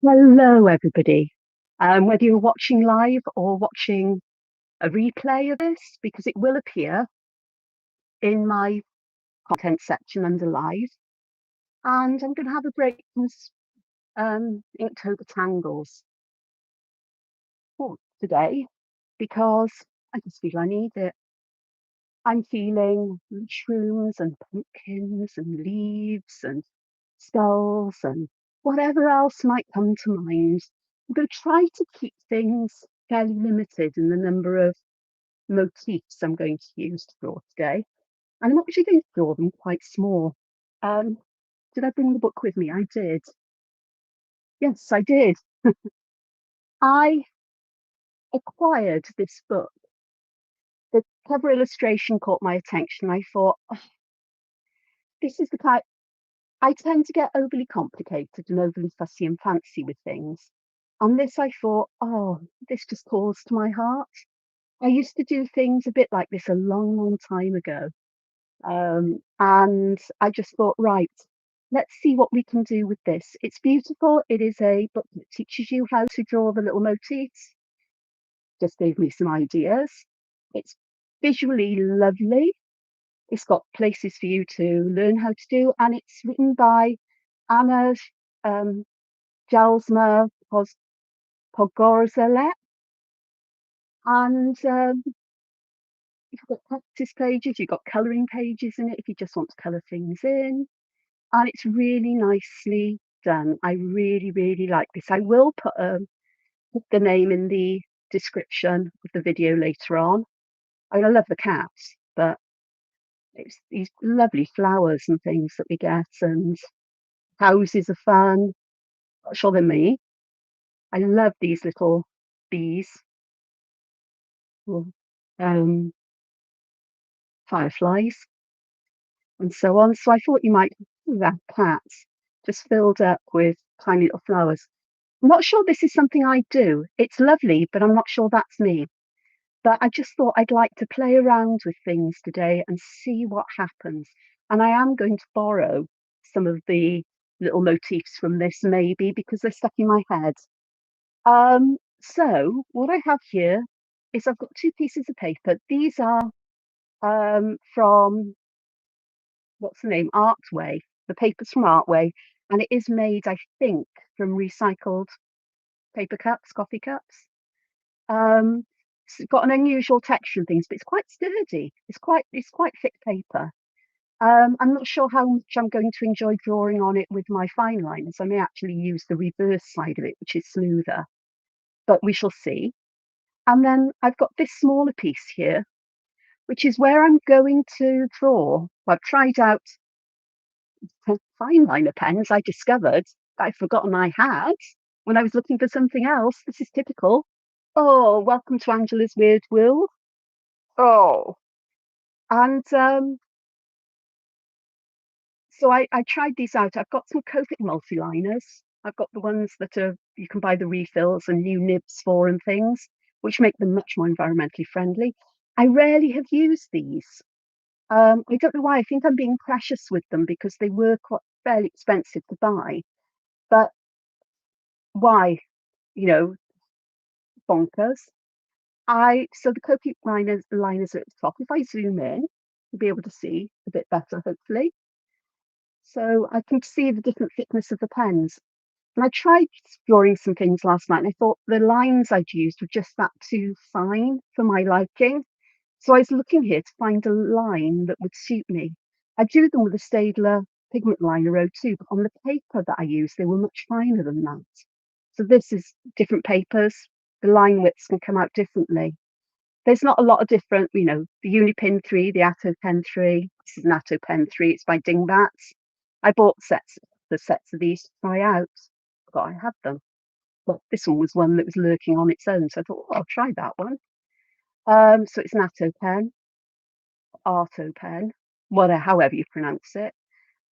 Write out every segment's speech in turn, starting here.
Hello, everybody. Whether you're watching live or watching a replay of this, because it will appear in my content section under live, and I'm going to have a break from Inktober Tangles today because I just feel I need it. I'm feeling mushrooms and pumpkins and leaves and skulls and whatever else might come to mind. I'm going to try to keep things fairly limited in the number of motifs I'm going to use to draw today. And I'm actually going to draw them quite small. Um, did I bring the book with me? I did. Yes, I did. I acquired this book. The cover illustration caught my attention. I thought, oh, this is the kind. I tend to get overly complicated and overly fussy and fancy with things. And this, I thought, oh, this just calls to my heart. I used to do things a bit like this a long, long time ago. And I just thought, right, let's see what we can do with this. It's beautiful. It is a book that teaches you how to draw the little motifs. Just gave me some ideas. It's visually lovely. It's got places for you to learn how to do, and it's written by Anna um, Tjalsma-Pogorzelec, and you've got practice pages, you've got colouring pages in it if you just want to colour things in, and it's really nicely done. I really, really like this. I will put the name in the description of the video later on. I mean, I love the cats, but it's these lovely flowers and things that we get, and houses are fun. Not sure they're me. I love these little bees, or, um, fireflies, and so on. So I thought you might have cats just filled up with tiny little flowers. I'm not sure this is something I do. It's lovely, but I'm not sure that's me. But I just thought I'd like to play around with things today and see what happens. And I am going to borrow some of the little motifs from this, maybe because they're stuck in my head. So what I have here is I've got two pieces of paper. These are from, what's the name? Artway. The paper's from Artway, and it is made, I think, from recycled paper cups, coffee cups. Um, it's got an unusual texture and things, but it's quite sturdy. It's quite thick paper. I'm not sure how much I'm going to enjoy drawing on it with my fine liners. I may actually use the reverse side of it, which is smoother, but we shall see. And then I've got this smaller piece here, which is where I'm going to draw. Well, I've tried out fine liner pens. I discovered that I'd forgotten I had when I was looking for something else. This is typical. Oh, welcome to Angela's Weird World. Oh, and so I tried these out. I've got some Copic multi-liners. I've got the ones that are you can buy the refills and new nibs for and things, which make them much more environmentally friendly. I rarely have used these. I don't know why. I think I'm being precious with them because they were quite fairly expensive to buy. But why? You know, bonkers. I so the Copic liners are at the top. If I zoom in, you'll be able to see a bit better, hopefully. So I can see the different thickness of the pens. And I tried drawing some things last night, and I thought the lines I'd used were just that too fine for my liking. So I was looking here to find a line that would suit me. I drew them with a Staedtler pigment liner 02, but on the paper that I used, they were much finer than that. So this is different papers. The line widths can come out differently. There's not a lot of different, the Unipin 3, the Atto Pen 3. This is an Atto Pen 3. It's by Dingbats. I bought the sets of these to try out. Forgot I had them. But this one was one that was lurking on its own, so I thought, oh, I'll try that one. So it's an Atto Pen, Arto Pen, whatever, however you pronounce it.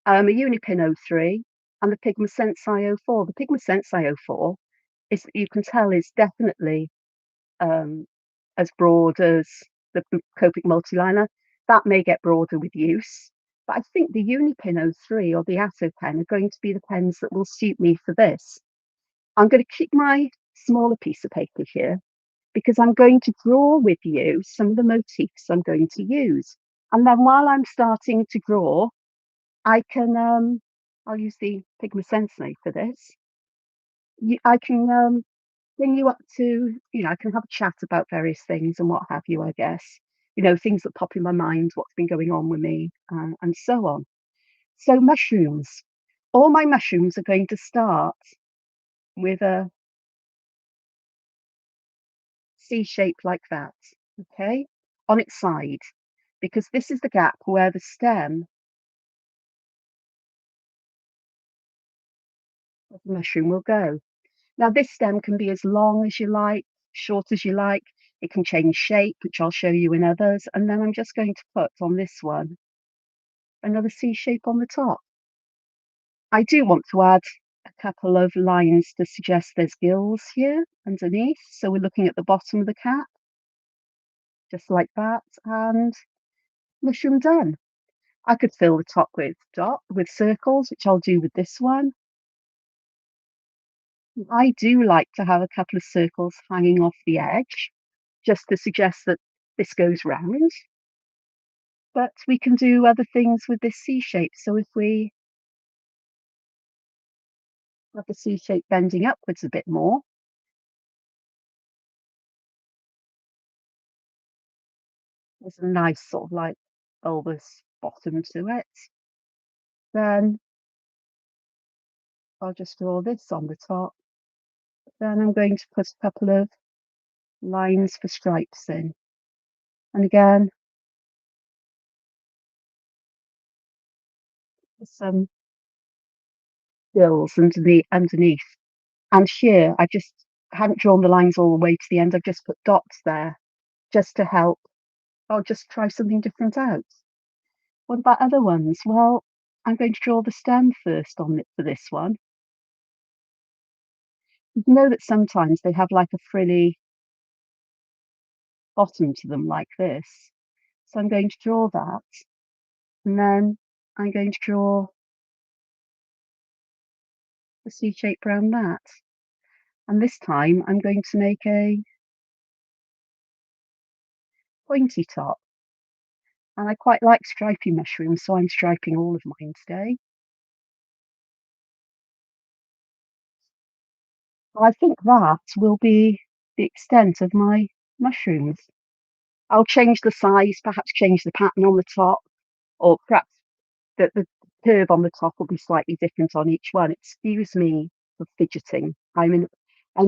A Unipin 03 and the Pigma Sensei 04. The Pigma Sensei 04 is, you can tell, is definitely um, as broad as the Copic multiliner. That may get broader with use, but I think the Unipin 03 or the Atto pen are going to be the pens that will suit me for this. I'm going to keep my smaller piece of paper here because I'm going to draw with you some of the motifs I'm going to use. And then while I'm starting to draw, I can, I'll use the Pigma Sensei for this. I can bring you up to, I can have a chat about various things and what have you, I guess. Things that pop in my mind, what's been going on with me, and so on. So mushrooms. All my mushrooms are going to start with a C shape like that, okay, on its side, because this is the gap where the stem of the mushroom will go. Now, this stem can be as long as you like, short as you like. It can change shape, which I'll show you in others. And then I'm just going to put on this one another C shape on the top. I do want to add a couple of lines to suggest there's gills here underneath. So we're looking at the bottom of the cap, just like that, and mushroom done. I could fill the top with circles, which I'll do with this one. I do like to have a couple of circles hanging off the edge, just to suggest that this goes round. But we can do other things with this C shape. So if we have the C shape bending upwards a bit more, there's a nice sort of like bulbous bottom to it. Then I'll just draw this on the top. Then I'm going to put a couple of lines for stripes in. And again, some bills underneath. And here, I haven't drawn the lines all the way to the end. I've just put dots there just to help. I'll just try something different out. What about other ones? Well, I'm going to draw the stem first on it for this one. You know that sometimes they have like a frilly bottom to them like this. So I'm going to draw that, and then I'm going to draw the C shape around that. And this time I'm going to make a pointy top. And I quite like stripy mushrooms, so I'm striping all of mine today. I think that will be the extent of my mushrooms. I'll change the size, perhaps change the pattern on the top, or perhaps the curve on the top will be slightly different on each one. Excuse me for fidgeting. I'm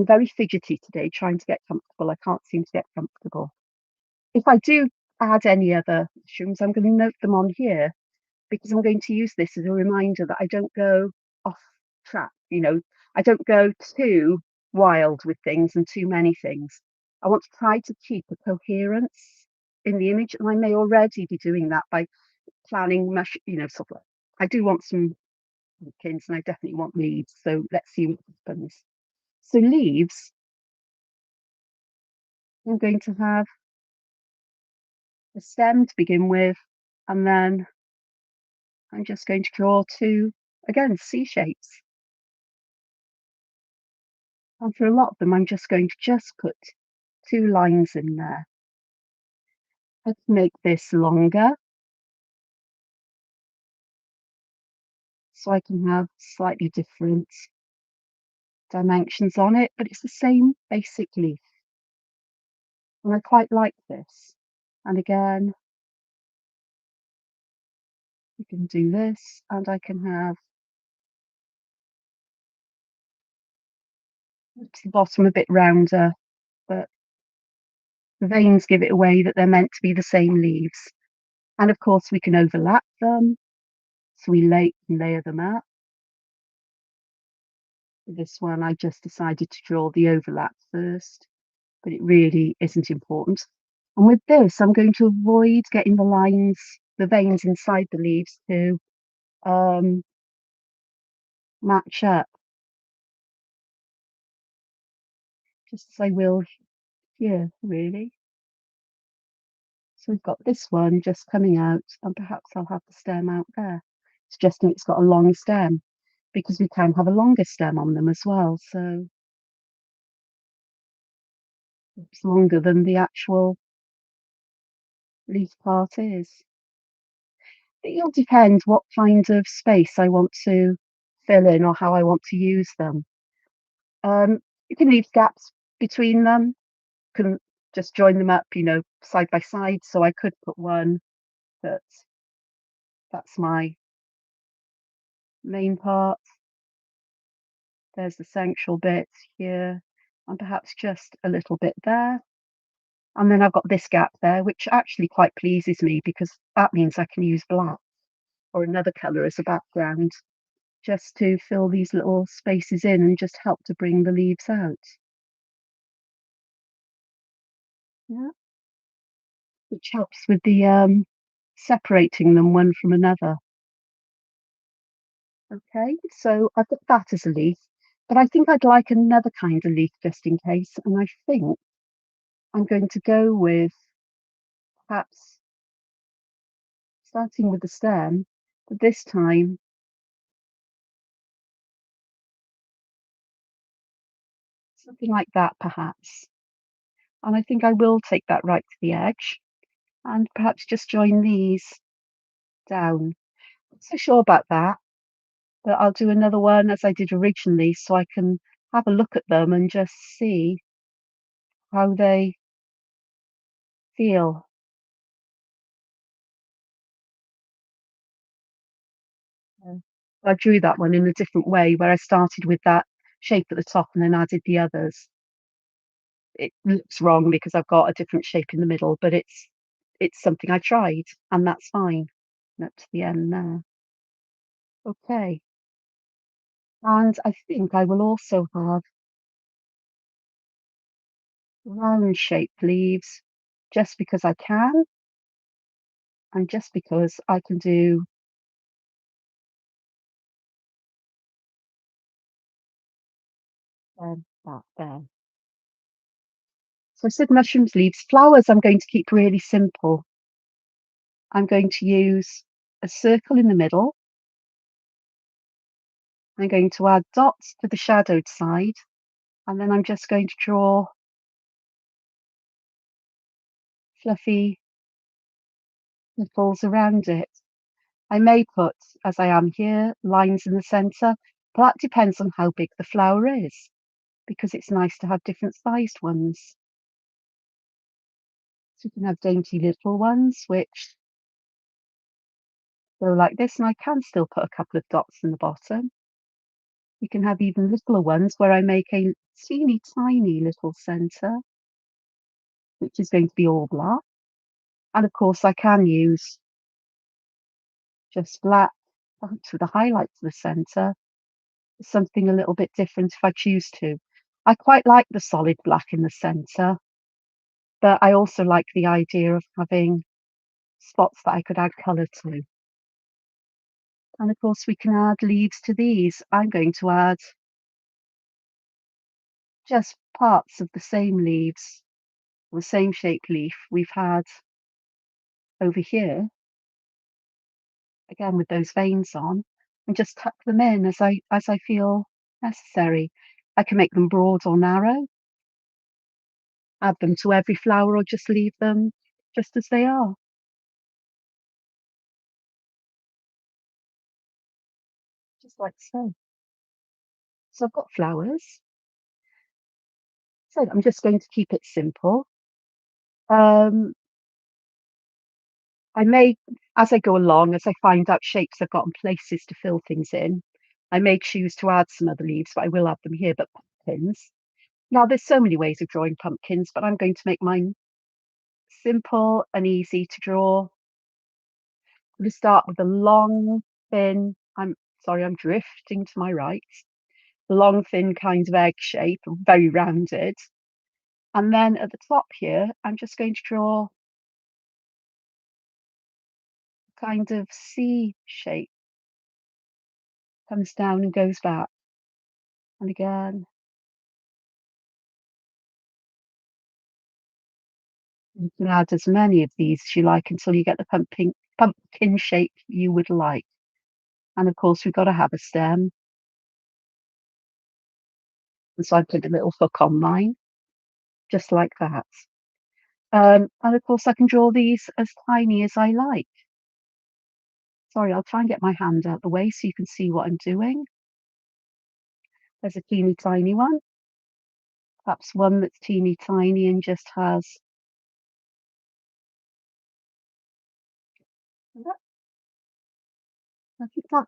very fidgety today, trying to get comfortable. I can't seem to get comfortable. If I do add any other mushrooms, I'm going to note them on here because I'm going to use this as a reminder that I don't go off track. I don't go too wild with things and too many things. I want to try to keep a coherence in the image, and I may already be doing that by planning sort of like I do want some pumpkins and I definitely want leaves. So let's see what happens. So leaves, I'm going to have a stem to begin with, and then I'm just going to draw two, again, C shapes. And for a lot of them, I'm just going to just put two lines in there. Let's make this longer so I can have slightly different dimensions on it, but it's the same basic leaf. And I quite like this. And again, we can do this, and I can have the bottom a bit rounder, but the veins give it away that they're meant to be the same leaves. And of course, we can overlap them, so we layer them up. For this one, I just decided to draw the overlap first, but it really isn't important. And with this, I'm going to avoid getting the veins inside the leaves to um, match up, just as I will here, really. So we've got this one just coming out, and perhaps I'll have the stem out there, suggesting it's got a long stem, because we can have a longer stem on them as well. So It's longer than the actual leaf part is. It all depends what kind of space I want to fill in or how I want to use them. You can leave gaps between them, can just join them up, side by side. So I could put one that that's my main part. There's the central bit here, and perhaps just a little bit there. And then I've got this gap there, which actually quite pleases me because that means I can use black or another colour as a background just to fill these little spaces in and just help to bring the leaves out. Yeah, which helps with the separating them one from another. Okay, so I've got that as a leaf, but I think I'd like another kind of leaf just in case, and I think I'm going to go with perhaps starting with the stem, but this time something like that perhaps. And I think I will take that right to the edge and perhaps just join these down. Not so sure about that, but I'll do another one as I did originally so I can have a look at them and just see how they feel. Yeah. I drew that one in a different way where I started with that shape at the top and then added the others. It looks wrong because I've got a different shape in the middle, but it's something I tried and that's fine. And up to the end there. Okay. And I think I will also have round shaped leaves just because I can and just because I can do that there. So I said mushrooms, leaves, flowers. I'm going to keep really simple. I'm going to use a circle in the middle. I'm going to add dots to the shadowed side, and then I'm just going to draw fluffy ripples around it. I may put, as I am here, lines in the centre, but that depends on how big the flower is, because it's nice to have different sized ones. So you can have dainty little ones, which go like this, and I can still put a couple of dots in the bottom. You can have even littler ones where I make a teeny tiny little centre, which is going to be all black. And of course, I can use just black, perhaps with a highlight to the centre, something a little bit different if I choose to. I quite like the solid black in the centre, but I also like the idea of having spots that I could add colour to. And of course, we can add leaves to these. I'm going to add just parts of the same leaves, the same shaped leaf we've had over here, again with those veins on, and just tuck them in as I feel necessary. I can make them broad or narrow, add them to every flower, or just leave them just as they are, just like so. So I've got flowers. So I'm just going to keep it simple. Um, I may, as I go along, as I find out shapes I've got and places to fill things in, I may choose to add some other leaves, but I will add them here. But pumpkins. Now, there's so many ways of drawing pumpkins, but I'm going to make mine simple and easy to draw. I'm going to start with a long, thin, I'm sorry, I'm drifting to my right, long, thin kind of egg shape, very rounded. And then at the top here, I'm just going to draw a kind of C shape, comes down and goes back. And again, you can add as many of these as you like until you get the pumpkin shape you would like. And of course, we've got to have a stem. And so I put a little hook on mine. just like that. And of course I can draw these as tiny as I like. Sorry, I'll try and get my hand out the way so you can see what I'm doing. There's a teeny tiny one, perhaps one that's teeny tiny and just has I think that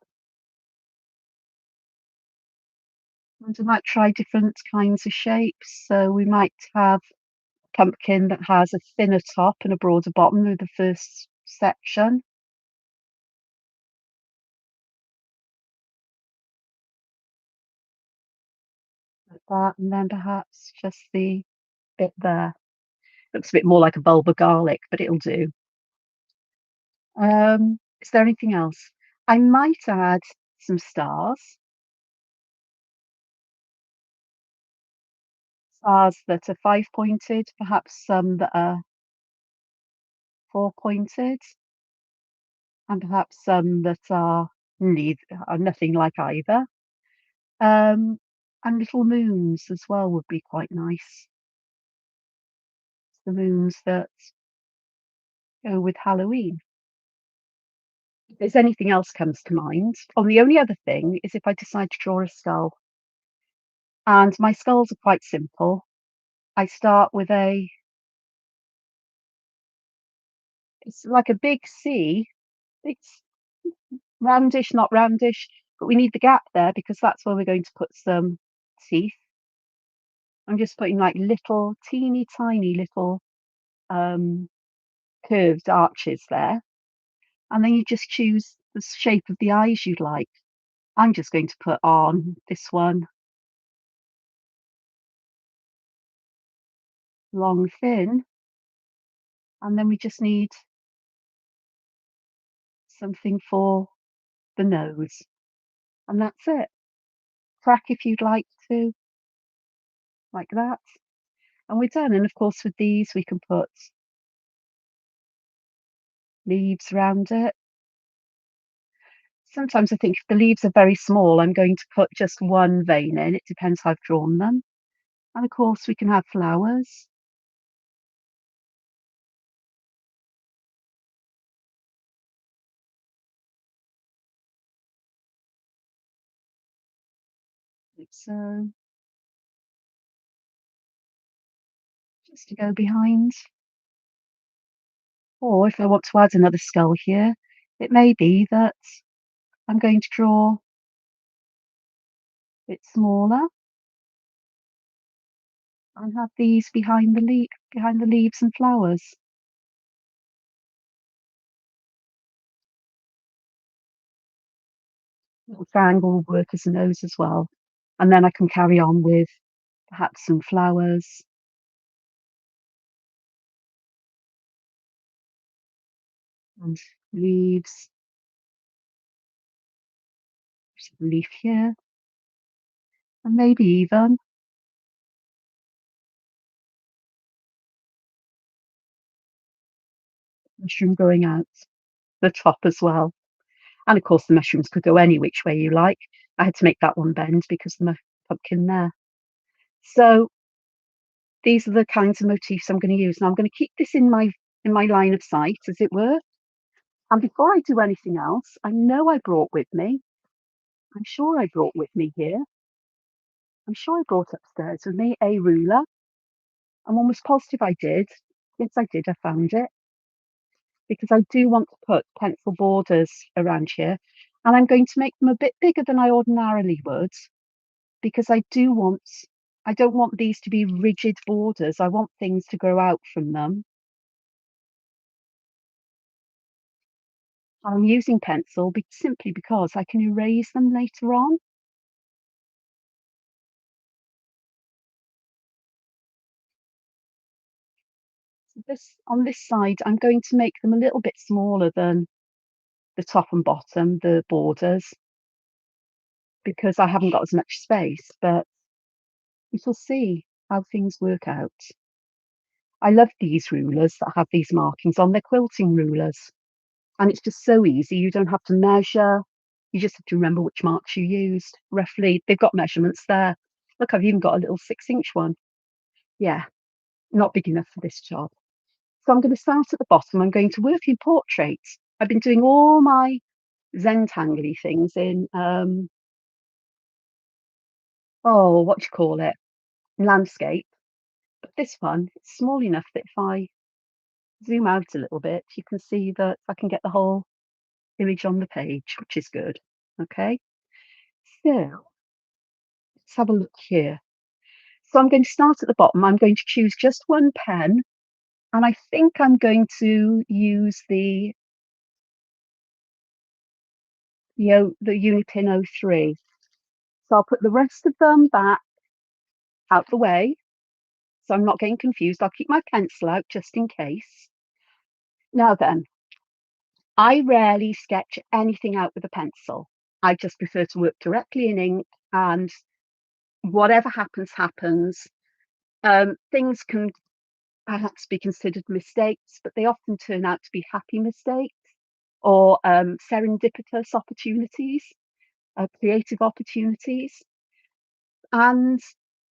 and I might try different kinds of shapes. So we might have pumpkin that has a thinner top and a broader bottom with the first section, like that, and then perhaps just the bit there. Looks a bit more like a bulb of garlic, but it'll do. Is there anything else? I might add some stars that are five-pointed, perhaps some that are four-pointed, and perhaps some that are nothing like either. Um, and little moons as well would be quite nice. The moons that go with Halloween. If there's anything else comes to mind. Oh, the only other thing is if I decide to draw a skull, and my skulls are quite simple. I start with it's like a big C. It's roundish, not roundish, but we need the gap there because that's where we're going to put some teeth. I'm just putting like little, teeny tiny little um, curved arches there. And then you just choose the shape of the eyes you'd like. I'm just going to put on this one long, thin, and then we just need something for the nose, and that's it. Crack if you'd like to, like that, and we're done. And of course, with these, we can put leaves around it. Sometimes I think if the leaves are very small, I'm going to put just one vein in. It depends how I've drawn them. And of course, we can have flowers. Like so, just to go behind. Or if I want to add another skull here, it may be that I'm going to draw a bit smaller and have these behind the leaves and flowers. Little triangle will work as a nose as well. And then I can carry on with perhaps some flowers and leaves, some leaf here, and maybe even mushroom going out the top as well. And of course, the mushrooms could go any which way you like. I had to make that one bend because the pumpkin there. So these are the kinds of motifs I'm going to use. Now I'm going to keep this in my line of sight, as it were. And before I do anything else, I know I brought with me. I'm sure I brought with me here. I'm sure I brought upstairs with me a ruler. I'm almost positive I did. Yes, I did. I found it because I do want to put pencil borders around here, and I'm going to make them a bit bigger than I ordinarily would because I don't want these to be rigid borders. I want things to grow out from them. I'm using pencil simply because I can erase them later on. So this on this side, I'm going to make them a little bit smaller than the top and bottom, the borders, because I haven't got as much space, but we shall see how things work out. I love these rulers that have these markings on. They're quilting rulers, and it's just so easy. You don't have to measure. You just have to remember which marks you used. Roughly, they've got measurements there. Look, I've even got a little 6-inch one. Yeah. not big enough for this job. So I'm going to start at the bottom. I'm going to work in portraits. I've been doing all my Zentangly things in, oh, what do you call it? Landscape. But this one, it's small enough that if I zoom out a little bit, you can see that I can get the whole image on the page, which is good. Okay, so let's have a look here. So I'm going to start at the bottom. I'm going to choose just one pen, and I think I'm going to use the Unipin 03. So I'll put the rest of them back out the way, so I'm not getting confused. I'll keep my pencil out just in case. Now then, I rarely sketch anything out with a pencil. I just prefer to work directly in ink, and whatever happens, happens. Things can perhaps be considered mistakes, but they often turn out to be happy mistakes or serendipitous opportunities, creative opportunities. And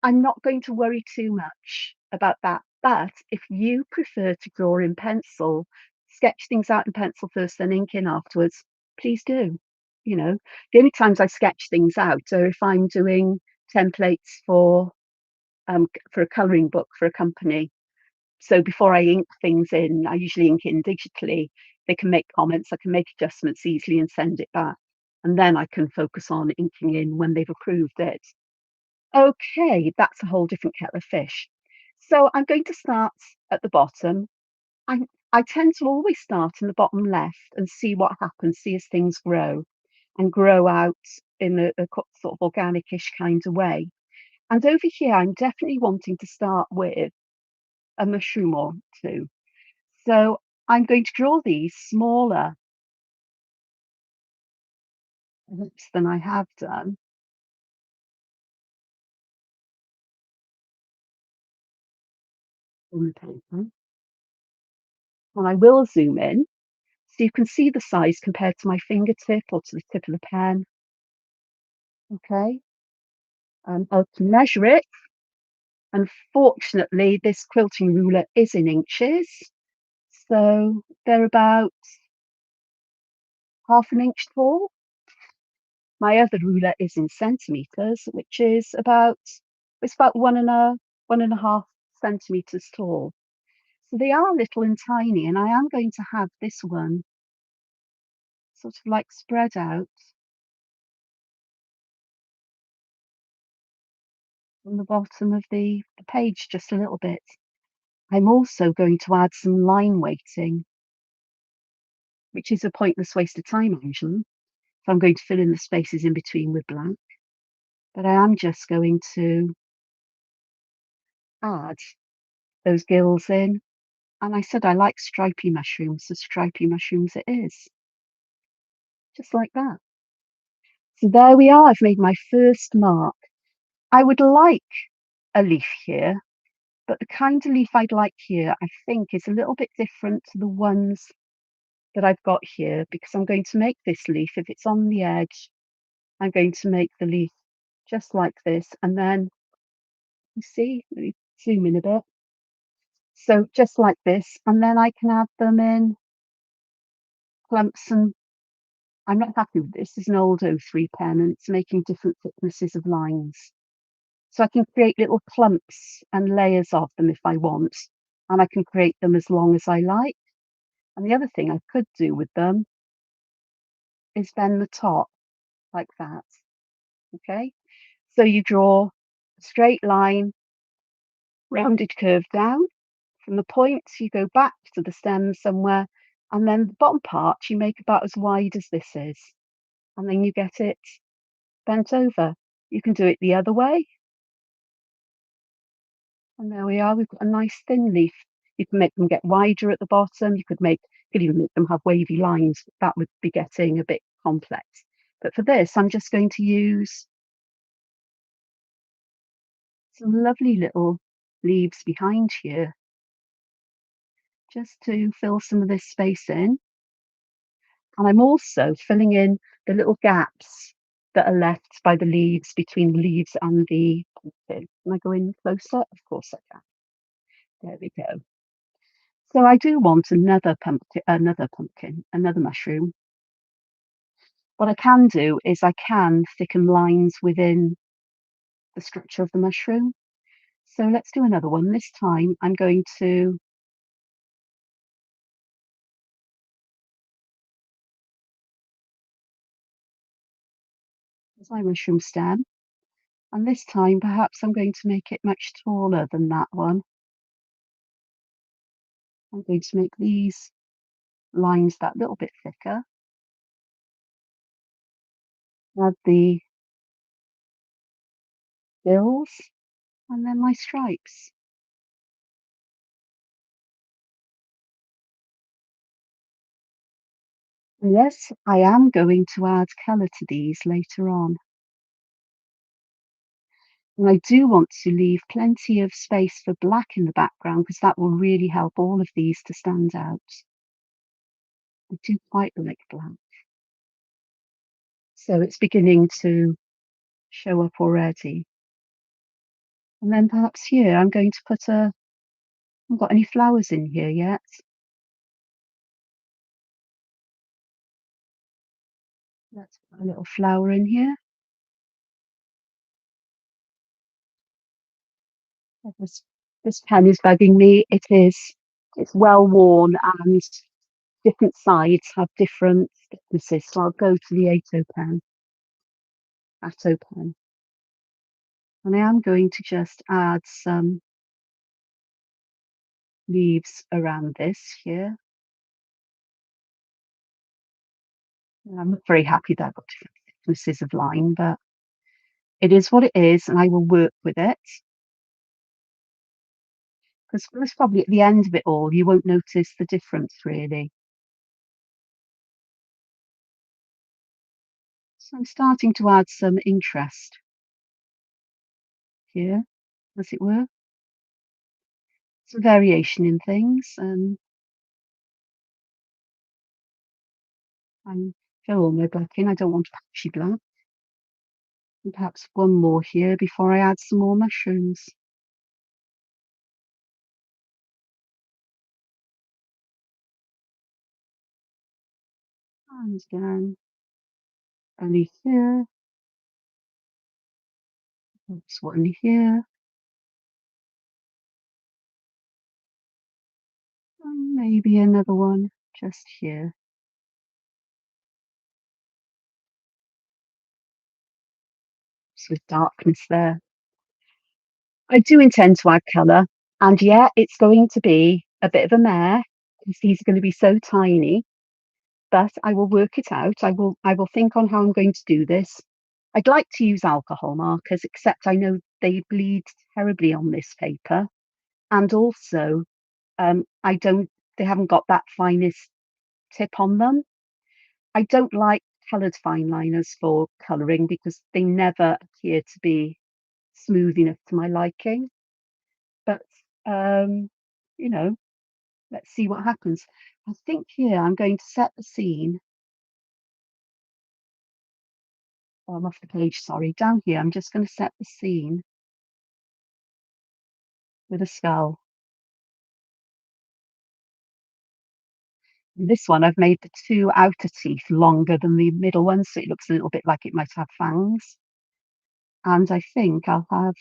I'm not going to worry too much about that. But if you prefer to draw in pencil, sketch things out in pencil first, then ink in afterwards, please do. You know, the only times I sketch things out are if I'm doing templates for a colouring book for a company. So before I ink things in, I usually ink in digitally. They can make comments, I can make adjustments easily and send it back. And then I can focus on inking in when they've approved it. Okay, that's a whole different kettle of fish. So I'm going to start at the bottom. I, I tend to always start in the bottom left and see what happens, see as things grow and grow out in a sort of organic-ish kind of way. And over here, I'm definitely wanting to start with a mushroom or two. So I'm going to draw these smaller lips than I have done on the paper. And I will zoom in so you can see the size compared to my fingertip or to the tip of the pen. Okay, I can measure it. Unfortunately, this quilting ruler is in inches, so they're about half an inch tall. My other ruler is in centimeters, which is it's about 1.5 centimeters tall. So they are little and tiny, and I am going to have this one sort of like spread out on the bottom of the page just a little bit. I'm also going to add some line weighting, which is a pointless waste of time usually. So I'm going to fill in the spaces in between with blank, but I am just going to add those gills in. And I said I like stripy mushrooms, so stripy mushrooms it is, just like that. So there we are, I've made my first mark. I would like a leaf here, but the kind of leaf I'd like here, I think, is a little bit different to the ones that I've got here, because I'm going to make this leaf, if it's on the edge, I'm going to make the leaf just like this, and then, you see, let me zoom in a bit. So just like this, and then I can add them in clumps, and I'm not happy with this. It's an old O3 pen, and it's making different thicknesses of lines. So I can create little clumps and layers of them if I want, and I can create them as long as I like. And the other thing I could do with them is bend the top like that. Okay, so you draw a straight line, rounded curve down. From the points, you go back to the stem somewhere, and then the bottom part you make about as wide as this is, and then you get it bent over. You can do it the other way, and there we are. We've got a nice thin leaf. You can make them get wider at the bottom. You could even make them have wavy lines. That would be getting a bit complex. But for this, I'm just going to use some lovely little leaves behind here, just to fill some of this space in. And I'm also filling in the little gaps that are left by the leaves between the leaves and the pumpkin. Can I go in closer? Of course I can. There we go. So I do want another mushroom. What I can do is I can thicken lines within the structure of the mushroom. So let's do another one. This time I'm going to use my mushroom stem, and this time perhaps I'm going to make it much taller than that one. I'm going to make these lines that little bit thicker. Add the bills and then my stripes. Yes, I am going to add colour to these later on. And I do want to leave plenty of space for black in the background because that will really help all of these to stand out. I do quite like black. So it's beginning to show up already. And then perhaps here I'm going to put a, I haven't got any flowers in here yet. Let's put a little flower in here. This pen is bugging me. It's well worn and different sides have different thicknesses. So I'll go to the Atto pen. And I am going to just add some leaves around this here. And I'm not very happy that I've got different thicknesses of line, but it is what it is, and I will work with it. Because most probably at the end of it all, you won't notice the difference really. So I'm starting to add some interest here, as it were. Some variation in things, and I'm fill all my black in. I don't want patchy black. And perhaps one more here before I add some more mushrooms. And again, only here. Perhaps one here. And maybe another one just here. Just with darkness there. I do intend to add colour, and yeah, it's going to be a bit of a mare because these are going to be so tiny, but I will work it out. I will think on how I'm going to do this. I'd like to use alcohol markers, except I know they bleed terribly on this paper, and also I don't they haven't got that finest tip on them. I don't like coloured fine liners for colouring because they never appear to be smooth enough to my liking. But um, you know, let's see what happens. I think here I'm going to set the scene. Oh, I'm off the page, sorry. Down here, I'm just going to set the scene with a skull. This one, I've made the two outer teeth longer than the middle one, so it looks a little bit like it might have fangs. And I think I'll have,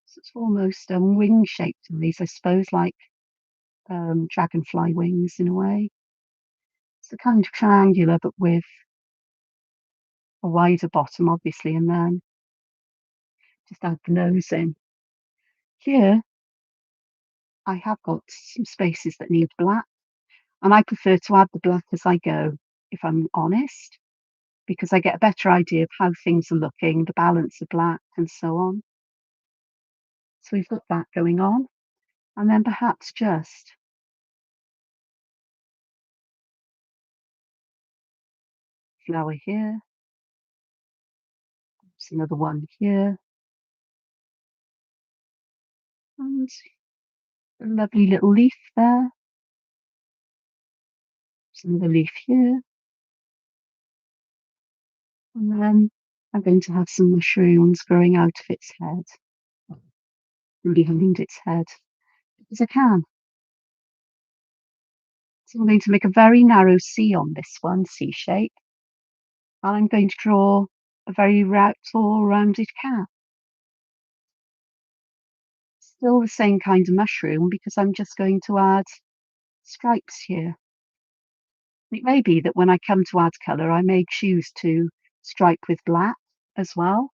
so it's almost wing shaped on these, I suppose, like dragonfly wings in a way. It's a kind of triangular, but with a wider bottom, obviously, and then just add the nose in. Here, I have got some spaces that need black, and I prefer to add the black as I go, if I'm honest, because I get a better idea of how things are looking, the balance of black, and so on. So we've got that going on, and then perhaps just flower here, there's another one here, and a lovely little leaf there, there's another leaf here, and then I'm going to have some mushrooms growing out of its head and behind its head, because I can. So I'm going to make a very narrow C on this one, C shape, and I'm going to draw a very tall, rounded cat. Still the same kind of mushroom because I'm just going to add stripes here. It may be that when I come to add colour, I may choose to stripe with black as well.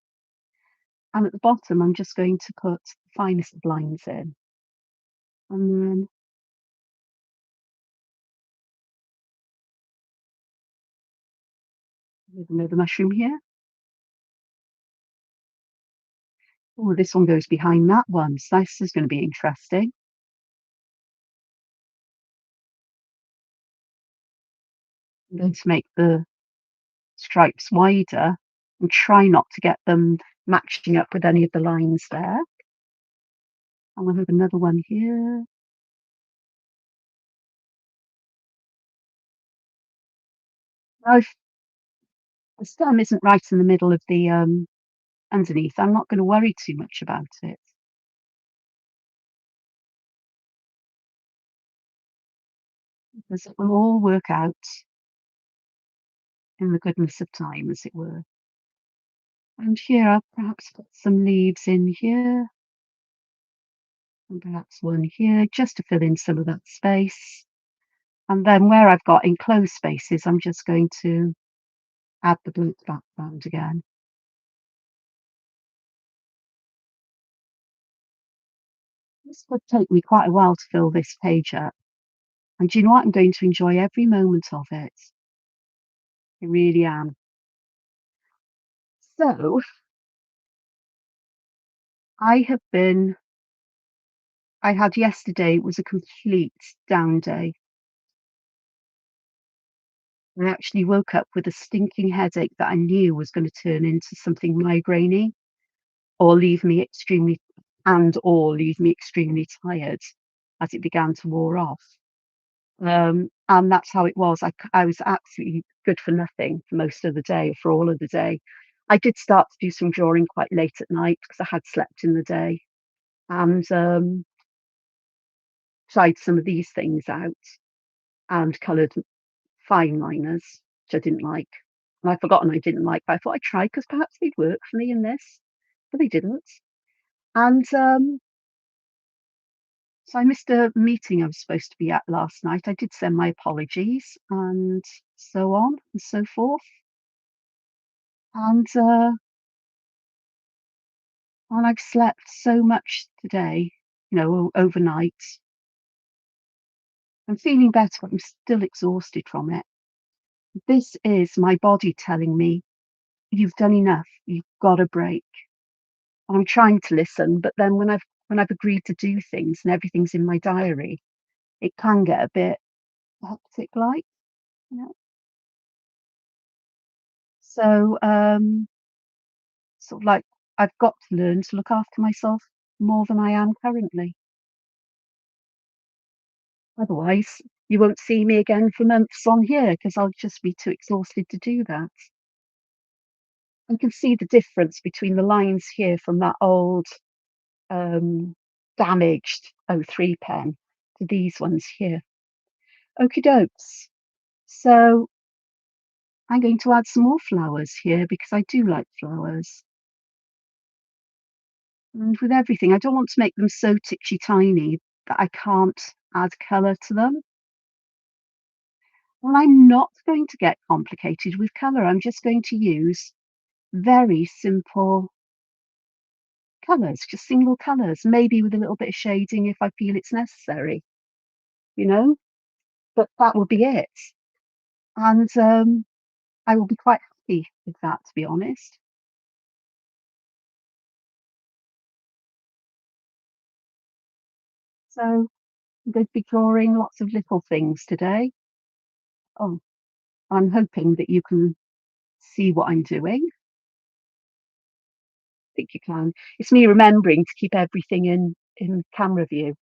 And at the bottom, I'm just going to put the finest of lines in. And then with another mushroom here. Oh, this one goes behind that one. So this is going to be interesting. I'm going to make the stripes wider and try not to get them matching up with any of the lines there. And we'll have another one here. Now, if the stem isn't right in the middle of the underneath, I'm not going to worry too much about it because it will all work out in the goodness of time, as it were. And here I'll perhaps put some leaves in here and perhaps one here just to fill in some of that space. And then where I've got enclosed spaces, I'm just going to add the blue background again. This would take me quite a while to fill this page up. And do you know what? I'm going to enjoy every moment of it. I really am. So I have been, I had yesterday was a complete down day. I actually woke up with a stinking headache that I knew was going to turn into something migrainey or leave me extremely tired as it began to wear off. And that's how it was. I was absolutely good for nothing for most of the day, for all of the day. I did start to do some drawing quite late at night because I had slept in the day and tried some of these things out and coloured fine liners, which I didn't like. And I'd forgotten I didn't like, but I thought I'd try because perhaps they'd work for me in this, but they didn't. And so I missed a meeting I was supposed to be at last night. I did send my apologies and so on and so forth. And and I've slept so much today, overnight. I'm feeling better, but I'm still exhausted from it. This is my body telling me, "You've done enough. You've got a break." And I'm trying to listen, but then when I've agreed to do things and everything's in my diary, it can get a bit hectic like, you know. So, sort of like I've got to learn to look after myself more than I am currently. Otherwise, you won't see me again for months on here because I'll just be too exhausted to do that. I can see the difference between the lines here from that old, um, damaged '03 pen to these ones here. Okie dokes. So I'm going to add some more flowers here because I do like flowers. And with everything, I don't want to make them so titchy tiny that I can't add colour to them. Well, I'm not going to get complicated with colour. I'm just going to use very simple colours, just single colours, maybe with a little bit of shading if I feel it's necessary, you know, but that will be it. And I will be quite happy with that, to be honest. So I'm going to be drawing lots of little things today. Oh, I'm hoping that you can see what I'm doing. I think you can. It's me remembering to keep everything in camera view.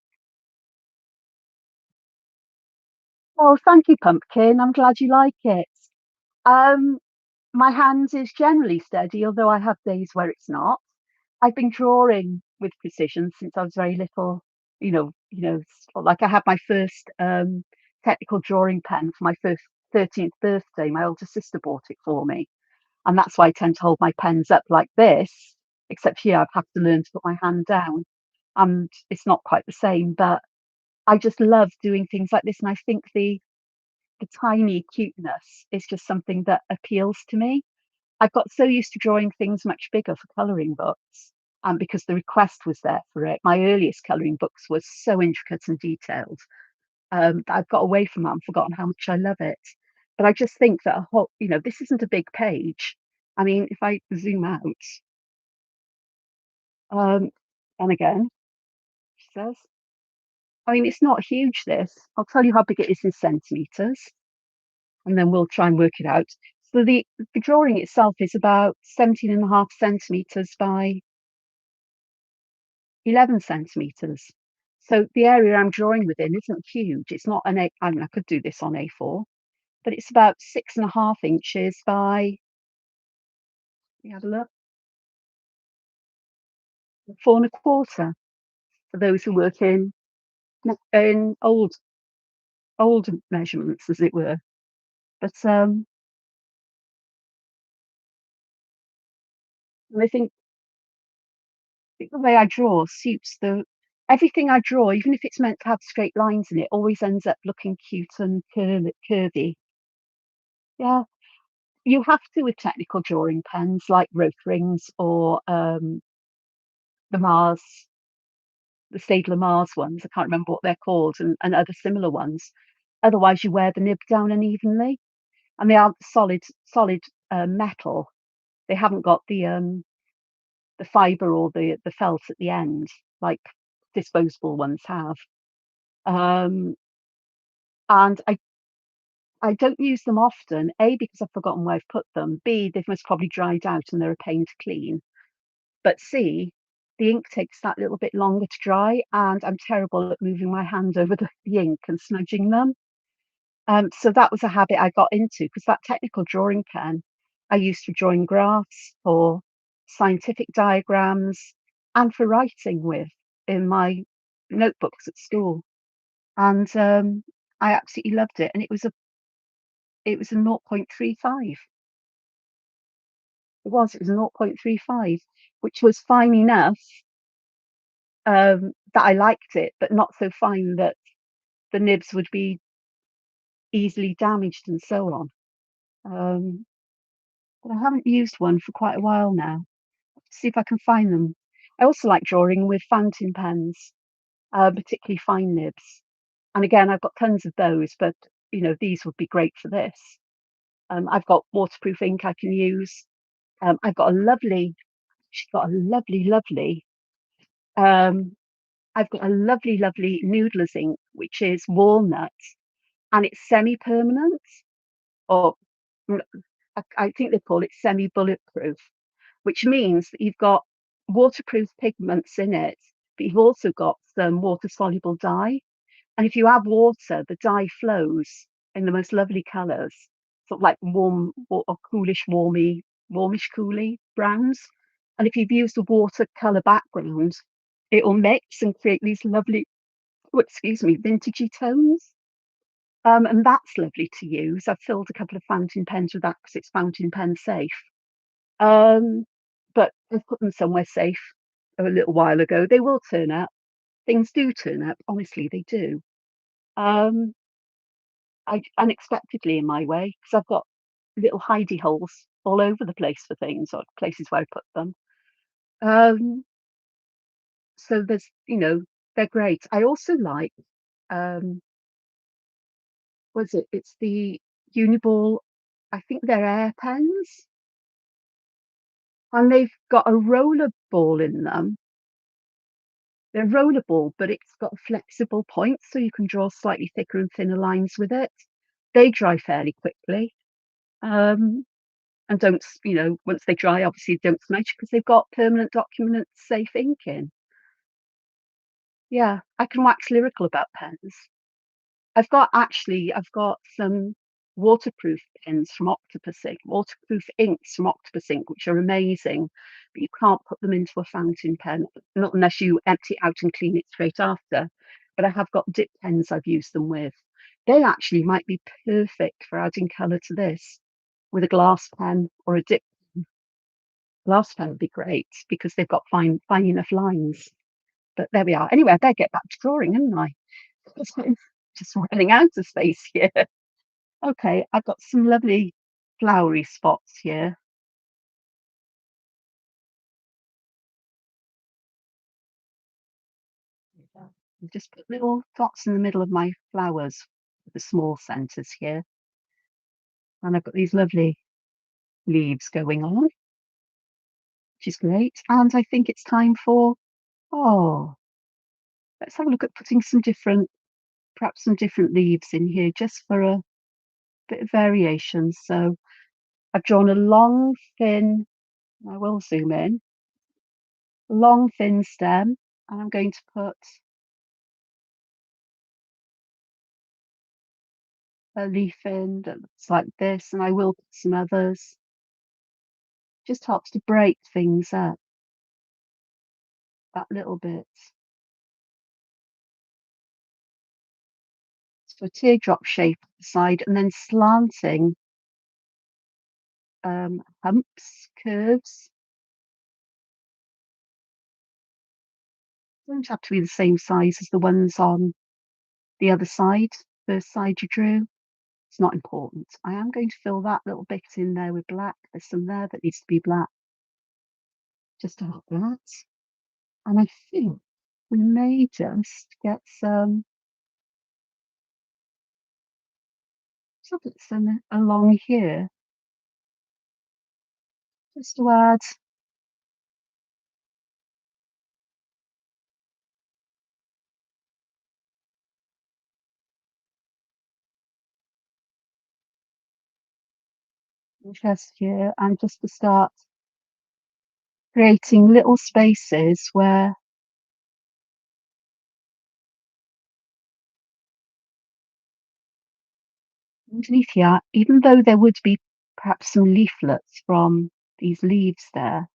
Oh, thank you, Pumpkin. I'm glad you like it. Um, My hand is generally steady, although I have days where it's not. I've been drawing with precision since I was very little. Like I had my first technical drawing pen for my first 13th birthday. My older sister bought it for me, and that's why I tend to hold my pens up like this. Except here, I've had to learn to put my hand down, and it's not quite the same. But I just love doing things like this, and I think the tiny cuteness is just something that appeals to me. I've got so used to drawing things much bigger for colouring books, and because the request was there for it. My earliest colouring books were so intricate and detailed that I've got away from that and forgotten how much I love it. But I just think that this isn't a big page. I mean, if I zoom out, um, and again, she says, I mean, it's not huge, this. I'll tell you how big it is in centimetres, and then we'll try and work it out. So the drawing itself is about 17.5 centimetres by 11 centimetres. So the area I'm drawing within isn't huge. It's not an A, I mean, I could do this on A4, but it's about 6.5 inches by, let me have a look, 4.25 for those who work in old measurements, as it were. But and I think the way I draw suits the everything I draw, even if it's meant to have straight lines in it, always ends up looking cute and curvy. Yeah, you have to with technical drawing pens like rope rings or the Mars, the Staedtler Mars ones. I can't remember what they're called, and other similar ones. Otherwise, you wear the nib down unevenly, and they are solid metal. They haven't got the fiber or the felt at the end like disposable ones have. Um, and I don't use them often. A, because I've forgotten where I've put them. B, they've most probably dried out and they're a pain to clean. But C, the ink takes that little bit longer to dry, and I'm terrible at moving my hand over the ink and smudging them. So that was a habit I got into because that technical drawing pen I used for drawing graphs, for scientific diagrams, and for writing with in my notebooks at school. And I absolutely loved it. And it was a 0.35. It was a 0.35, which was fine enough that I liked it, but not so fine that the nibs would be easily damaged and so on. Um, but I haven't used one for quite a while now. See if I can find them. I also like drawing with fountain pens, particularly fine nibs. And again, I've got tons of those, but these would be great for this. I've got waterproof ink I can use. I've got a lovely, she's got a lovely, lovely, um, I've got a lovely, lovely Noodler's ink, which is walnut, and it's semi-permanent, or mm, I think they call it semi-bulletproof, which means that you've got waterproof pigments in it, but you've also got some water-soluble dye. And if you add water, the dye flows in the most lovely colours, sort of like warm or coolish, warmish, cooly browns. And if you've used a watercolour background, it will mix and create these lovely, oh, excuse me, vintagey tones. And that's lovely to use. I've filled a couple of fountain pens with that because it's fountain pen safe. Um, but I've put them somewhere safe a little while ago. They will turn up. Things do turn up. Honestly, they do. Um, unexpectedly in my way because I've got little hidey holes all over the place for things or places where I put them. Um, so they're great. I also like um, what's it? It's the Uniball. I think they're air pens, and they've got a roller ball in them. They're rollerball, but it's got flexible points, so you can draw slightly thicker and thinner lines with it. They dry fairly quickly. Um, and don't, once they dry, obviously don't smudge because they've got permanent document safe ink in. Yeah, I can wax lyrical about pens. I've got some. waterproof pens from Octopus Ink, waterproof inks from Octopus Ink, which are amazing, but you can't put them into a fountain pen, not unless you empty it out and clean it straight after. But I have got dip pens I've used them with. They actually might be perfect for adding colour to this with a glass pen or a dip glass pen would be great because they've got fine enough lines. But there we are. Anyway, I better get back to drawing, hadn't I? Because I'm just running out of space here. Okay, I've got some lovely flowery spots here. I've just put little dots in the middle of my flowers with the small centres here. And I've got these lovely leaves going on, which is great. And I think it's time for, oh, let's have a look at putting perhaps some different leaves in here just for a bit of variation. So I've drawn a long, thin, I will zoom in, long, thin stem. And I'm going to put a leaf in that looks like this, and I will put some others. Just helps to break things up that little bit. So a teardrop shape at the side, and then slanting humps, curves. Don't have to be the same size as the ones on the other side, first side you drew. It's not important. I am going to fill that little bit in there with black. There's some there that needs to be black, just to help that. And I think we may just get some along here, just to add interest here, and just to start creating little spaces where underneath here, even though there would be perhaps some leaflets from these leaves there,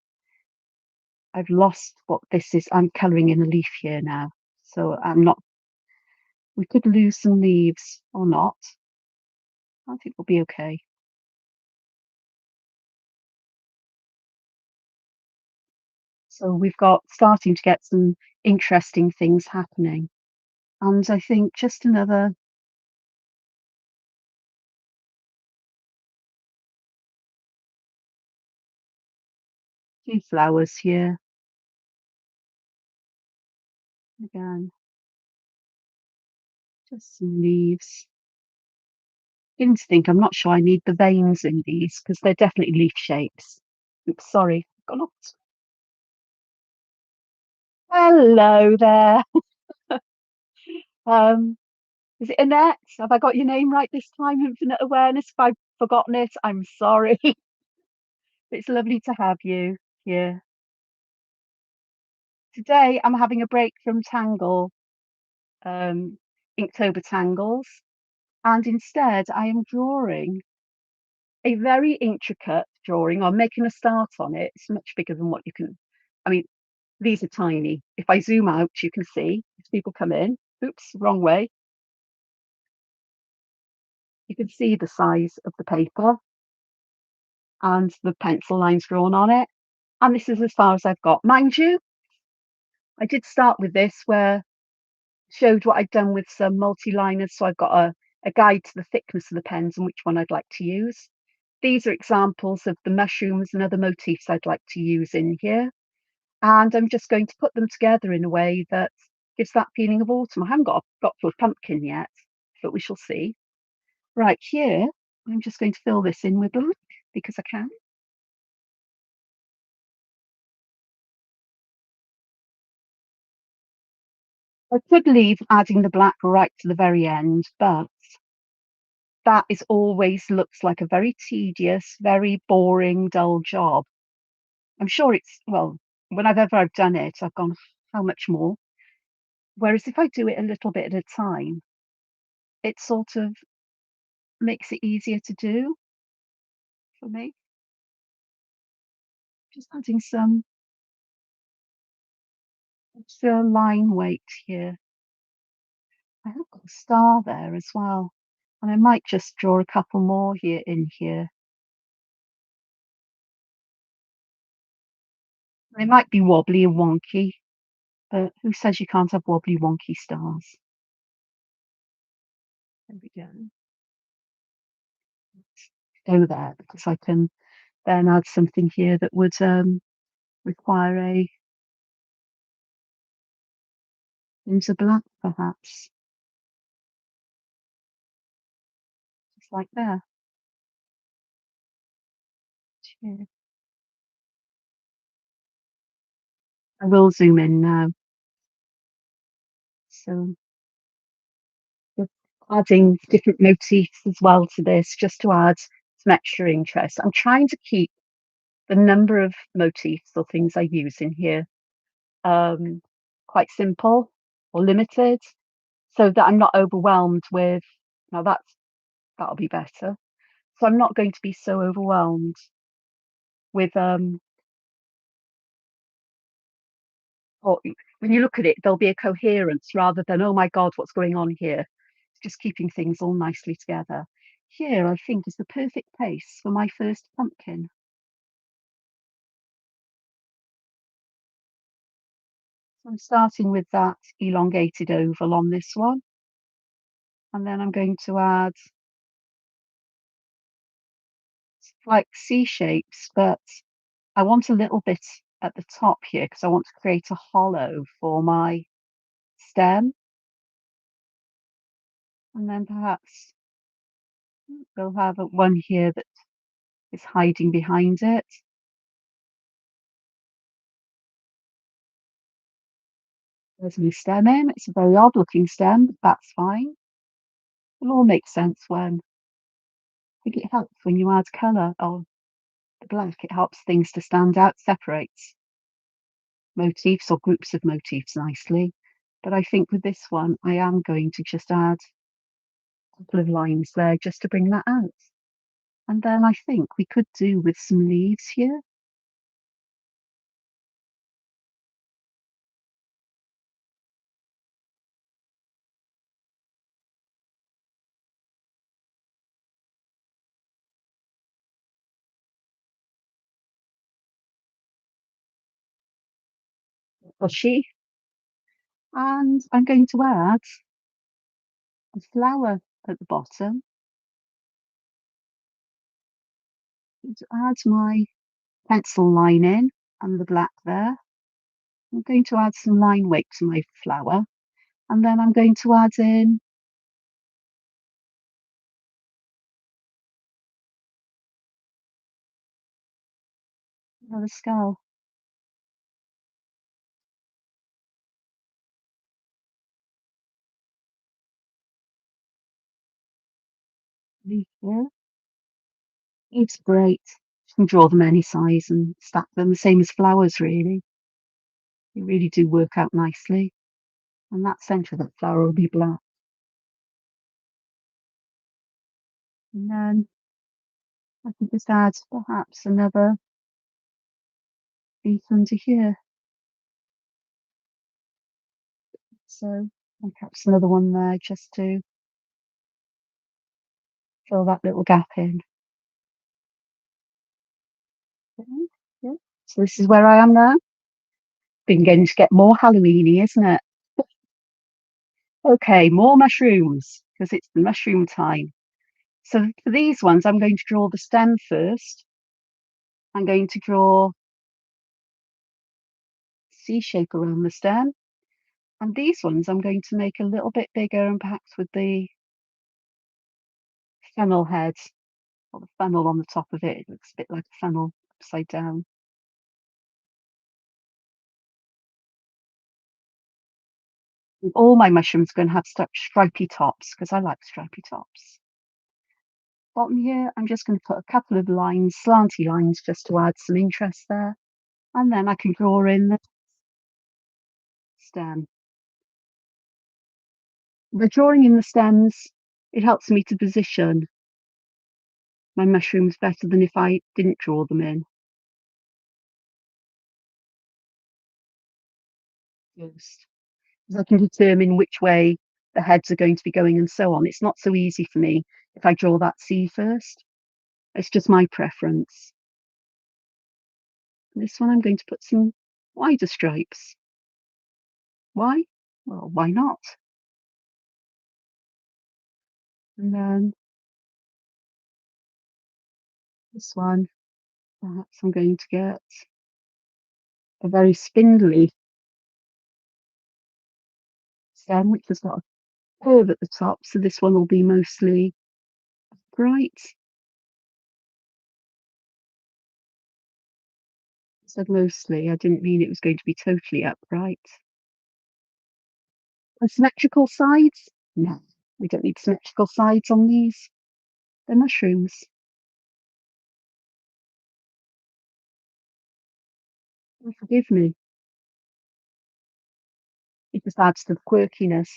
I've lost what this is. I'm colouring in a leaf here now, so I'm not. We could lose some leaves or not. I think we'll be okay. So we've got starting to get some interesting things happening. And I think just another few flowers here again, just some leaves. Didn't think, I'm not sure I need the veins in these because they're definitely leaf shapes. Oops, sorry. Gone off. Hello there. Um, is it Annette? Have I got your name right this time? Infinite Awareness. If I've forgotten it, I'm sorry. It's lovely to have you here. Today I'm having a break from Tangle, um, Inktober Tangles, and instead I am drawing a very intricate drawing. I'm making a start on it. It's much bigger than what you can. I mean, these are tiny. If I zoom out, you can see if people come in. Oops, wrong way. You can see the size of the paper and the pencil lines drawn on it. And this is as far as I've got. Mind you, I did start with this where showed what I'd done with some multi-liners. So I've got a guide to the thickness of the pens and which one I'd like to use. These are examples of the mushrooms and other motifs I'd like to use in here. And I'm just going to put them together in a way that gives that feeling of autumn. I haven't got to a pumpkin yet, but we shall see. Right here, I'm just going to fill this in with black because I can. I could leave adding the black right to the very end, but that is always looks like a very tedious, very boring, dull job. I'm sure it's, well, whenever I've done it, I've gone, how much more? Whereas if I do it a little bit at a time, it's sort of makes it easier to do for me. Just adding some extra line weight here. I have got a star there as well, and I might just draw a couple more here in here. They might be wobbly and wonky, but who says you can't have wobbly, wonky stars? There we go. Go there because I can then add something here that would require a into black, perhaps, just like there. Yeah. I will zoom in now. So just adding different motifs as well to this, just to add some extra interest. I'm trying to keep the number of motifs or things I use in here um, quite simple or limited, so that I'm not overwhelmed with. Now that'll be better. So I'm not going to be so overwhelmed with or when you look at it, there'll be a coherence rather than, oh my God, what's going on here? Just keeping things all nicely together. Here, I think, is the perfect place for my first pumpkin. So I'm starting with that elongated oval on this one, and then I'm going to add like C shapes, but I want a little bit at the top here because I want to create a hollow for my stem, and then perhaps we'll have one here that is hiding behind it. There's my stem in. It's a very odd looking stem, but that's fine. It'll all make sense when I think it helps when you add colour or the black. It helps things to stand out, separates motifs or groups of motifs nicely. But I think with this one, I am going to just add a couple of lines there just to bring that out. And then I think we could do with some leaves here. Bushy. And I'm going to add a flower at the bottom. To add my pencil line in and the black there. I'm going to add some line weight to my flower, and then I'm going to add in another skull. Leaf here. It's great. You can draw them any size and stack them, the same as flowers, really. They really do work out nicely. And that centre of that flower will be black. And then I can just add perhaps another leaf under here. So, and perhaps another one there just to fill that little gap in. Okay, yeah. So this is where I am now. Been getting to get more Halloweeny, isn't it? Okay, more mushrooms because it's the mushroom time. So for these ones, I'm going to draw the stem first. I'm going to draw C shape around the stem. And these ones I'm going to make a little bit bigger and perhaps with the funnel head or the funnel on the top of it. It looks a bit like a funnel upside down. And all my mushrooms are going to have stripy tops because I like stripy tops. Bottom here, I'm just going to put a couple of lines, slanty lines, just to add some interest there. And then I can draw in the stem. The drawing in the stems, it helps me to position my mushrooms better than if I didn't draw them in. Yes. 'Cause I can determine which way the heads are going to be going and so on. It's not so easy for me if I draw that C first. It's just my preference. This one I'm going to put some wider stripes. Why? Well, why not? And then this one, perhaps I'm going to get a very spindly stem, which has got a curve at the top, so this one will be mostly bright. I said mostly, I didn't mean it was going to be totally upright. And symmetrical sides? No, we don't need symmetrical sides on these. They're mushrooms. Oh, forgive me. It just adds to the quirkiness.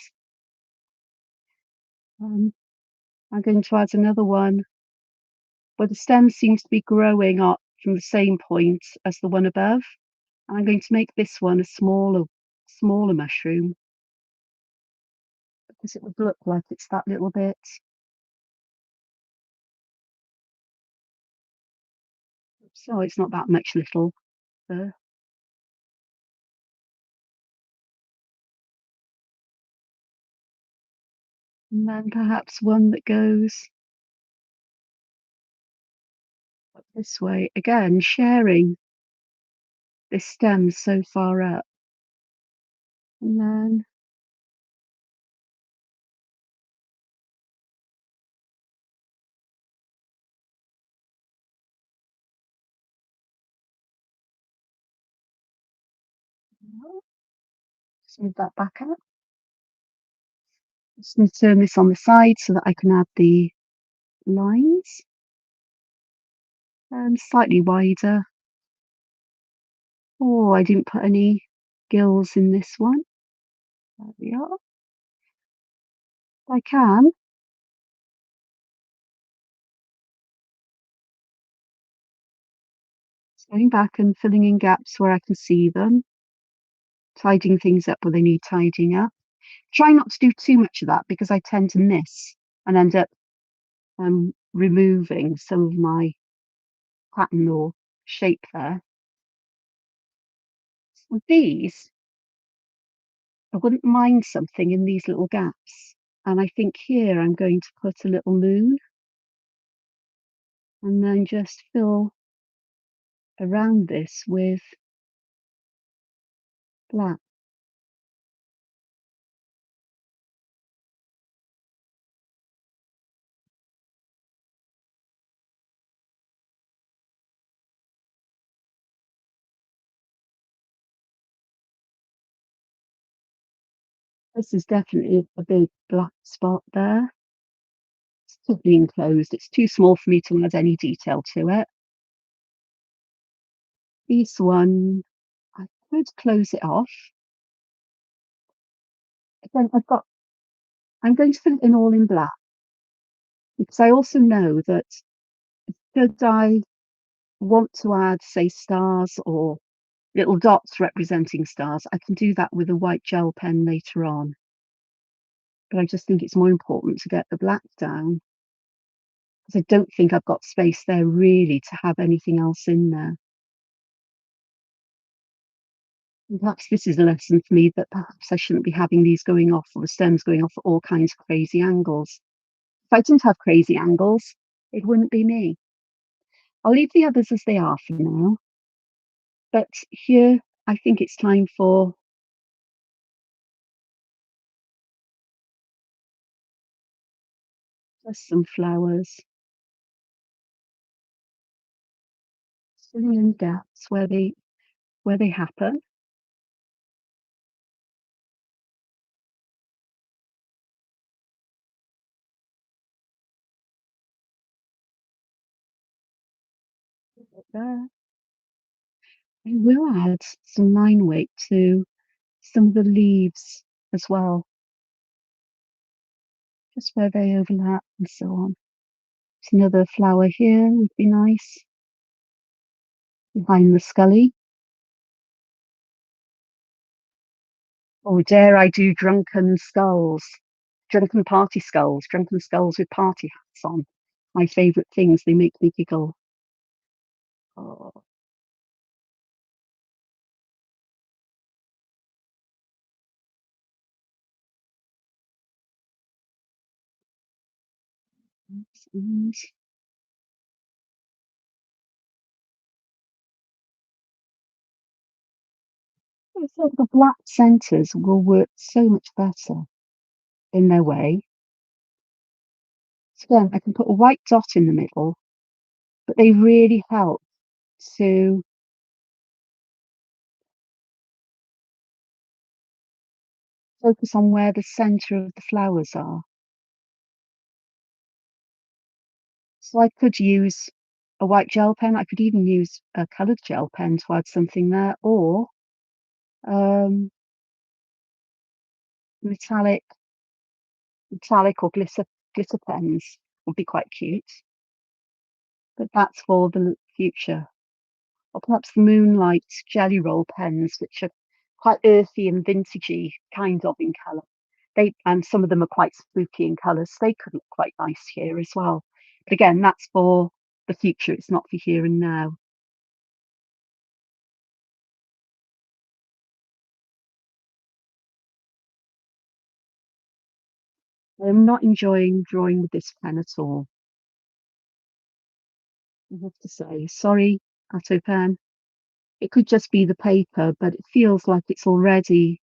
Um, I'm going to add another one where the stem seems to be growing up from the same point as the one above. And I'm going to make this one a smaller mushroom because it would look like it's that little bit. So it's not that much little there. And then perhaps one that goes up this way. Again, sharing this stem so far up. And then just move that back up. Just need to turn this on the side so that I can add the lines. And slightly wider. Oh, I didn't put any gills in this one. There we are. I can. Just going back and filling in gaps where I can see them, tidying things up where they need tidying up. Try not to do too much of that because I tend to miss and end up removing some of my pattern or shape there. With these, I wouldn't mind something in these little gaps. And I think here I'm going to put a little moon and then just fill around this with black. This is definitely a big black spot there. It's totally enclosed. It's too small for me to add any detail to it. This one, I could close it off. Again, I'm going to fill it in all in black because I also know that should I want to add, say, stars or little dots representing stars, I can do that with a white gel pen later on. But I just think it's more important to get the black down because I don't think I've got space there really to have anything else in there. And perhaps this is a lesson for me that perhaps I shouldn't be having these going off or the stems going off at all kinds of crazy angles. If I didn't have crazy angles, it wouldn't be me. I'll leave the others as they are for now. But here, I think it's time for just some flowers, filling in gaps where they happen. There. I will add some line weight to some of the leaves as well, just where they overlap and so on. Another flower here would be nice. Behind the scully. Or dare I do drunken skulls? Drunken party skulls. Drunken skulls with party hats on. My favourite things. They make me giggle. Oh, and I thought the black centres will work so much better in their way. So again, I can put a white dot in the middle, but they really help to focus on where the centre of the flowers are. So I could use a white gel pen. I could even use a coloured gel pen to add something there, or um, metallic, metallic or glitter pens would be quite cute. But that's for the future. Or perhaps the moonlight jelly roll pens, which are quite earthy and vintagey kind of in colour. They and some of them are quite spooky in colours. They could look quite nice here as well. But again, that's for the future. It's not for here and now. I'm not enjoying drawing with this pen at all, I have to say. Sorry, Atto pen. It could just be the paper, but it feels like it's already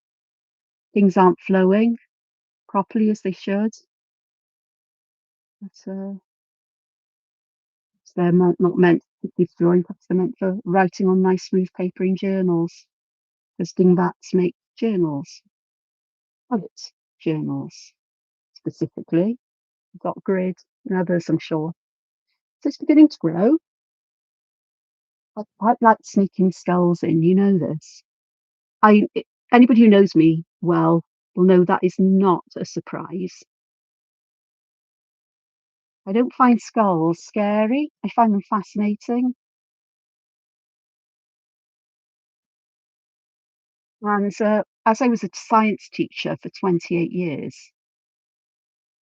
things aren't flowing properly as they should. But they're not meant to give drawing, perhaps they're meant for writing on nice smooth paper in journals, as dingbats make journals, private journals specifically. We've got grid and others, I'm sure. So it's beginning to grow. I quite like sneaking skulls in, you know this. Anybody who knows me well will know that is not a surprise. I don't find skulls scary. I find them fascinating. And as I was a science teacher for 28 years,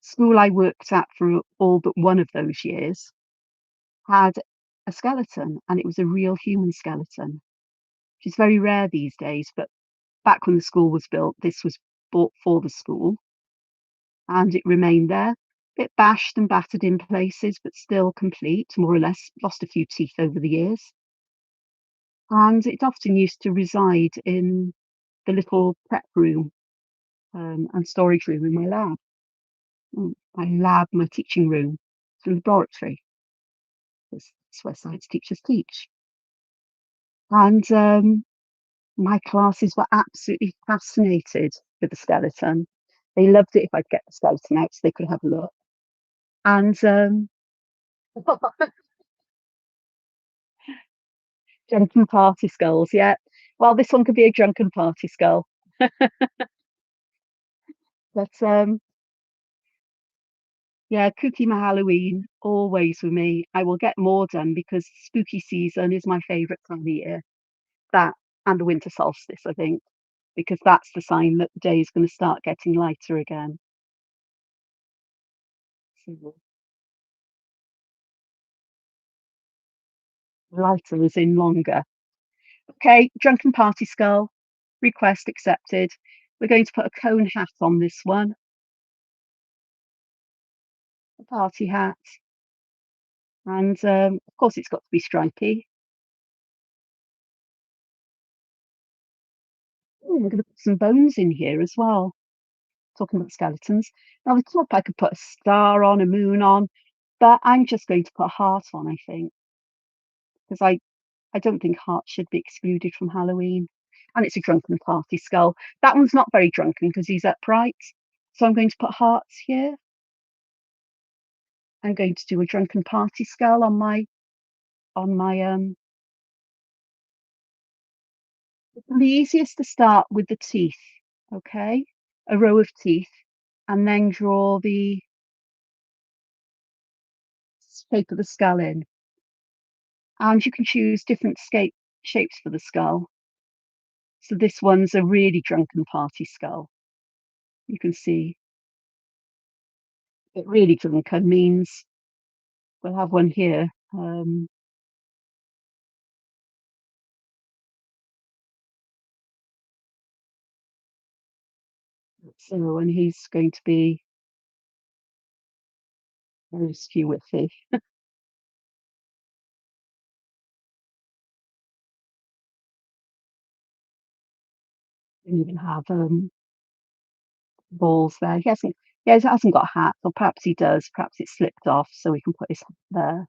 school I worked at for all but one of those years had a skeleton, and it was a real human skeleton, which is very rare these days. But back when the school was built, this was bought for the school, and it remained there. Bit bashed and battered in places, but still complete, more or less. Lost a few teeth over the years. And it often used to reside in the little prep room and storage room in my lab. My lab, my teaching room, the laboratory. That's where science teachers teach. And my classes were absolutely fascinated with the skeleton. They loved it if I'd get the skeleton out so they could have a look. And drunken party skulls, yeah. Well, this one could be a drunken party skull. But yeah, cookie my Halloween always with me. I will get more done because spooky season is my favourite time of year. That and the winter solstice, I think, because that's the sign that the day is going to start getting lighter again. So, lighter as in longer. Okay, drunken party skull, request accepted. We're going to put a cone hat on this one, a party hat, and of course it's got to be stripy. Ooh, I'm going to put some bones in here as well. Talking about skeletons. Now the top I could put a star on, a moon on, but I'm just going to put a heart on, I think, because I don't think hearts should be excluded from Halloween. And it's a drunken party skull. That one's not very drunken because he's upright. So I'm going to put hearts here. I'm going to do a drunken party skull on my. It's the easiest to start with the teeth, okay? A row of teeth, and then draw the shape of the skull in. And you can choose different shapes for the skull. So this one's a really drunken party skull. You can see it really drunken means we'll have one here. So, and he's going to be very skew-whiffy. And even have balls there. He hasn't got a hat, or perhaps he does. Perhaps it's slipped off, so we can put his hat there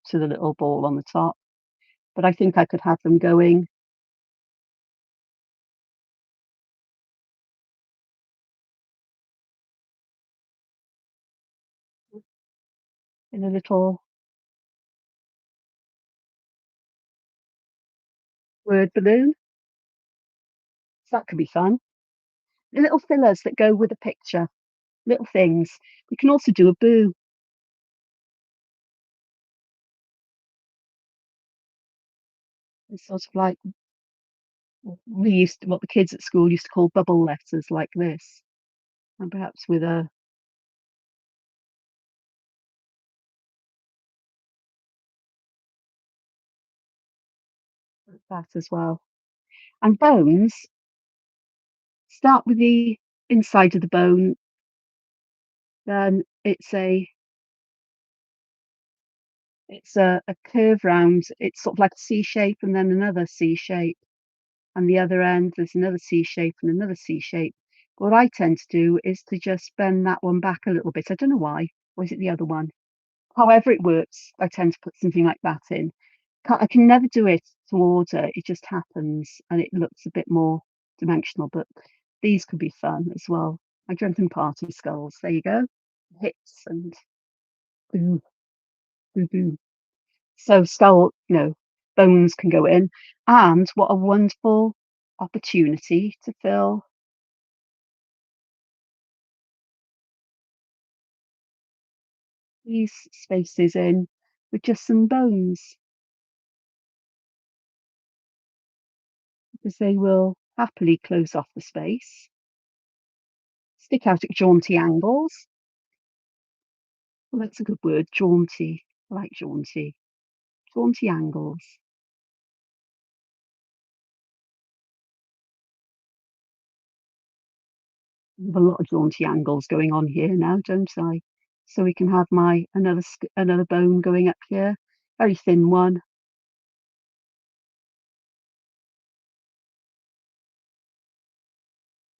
to the little ball on the top. But I think I could have them going in a little word balloon. So that could be fun. The little fillers that go with a picture, little things. We can also do a boo. It's sort of like what the kids at school used to call bubble letters, like this, and perhaps with a that as well. And bones, start with the inside of the bone, then it's a curve round. It's sort of like a C shape and then another C shape. And the other end, there's another C shape and another C shape. What I tend to do is to just bend that one back a little bit. I don't know why. Or is it the other one? However it works, I tend to put something like that in. I can never do it to order. It just happens and it looks a bit more dimensional. But these could be fun as well. My drunken party skulls. There you go. Hits and boo, boo, boo. So skull, bones can go in. And what a wonderful opportunity to fill these spaces in with just some bones, because they will happily close off the space, stick out at jaunty angles. Well, that's a good word, jaunty. I like jaunty. Jaunty angles. I have a lot of jaunty angles going on here now, don't I? So we can have my another bone going up here, very thin one.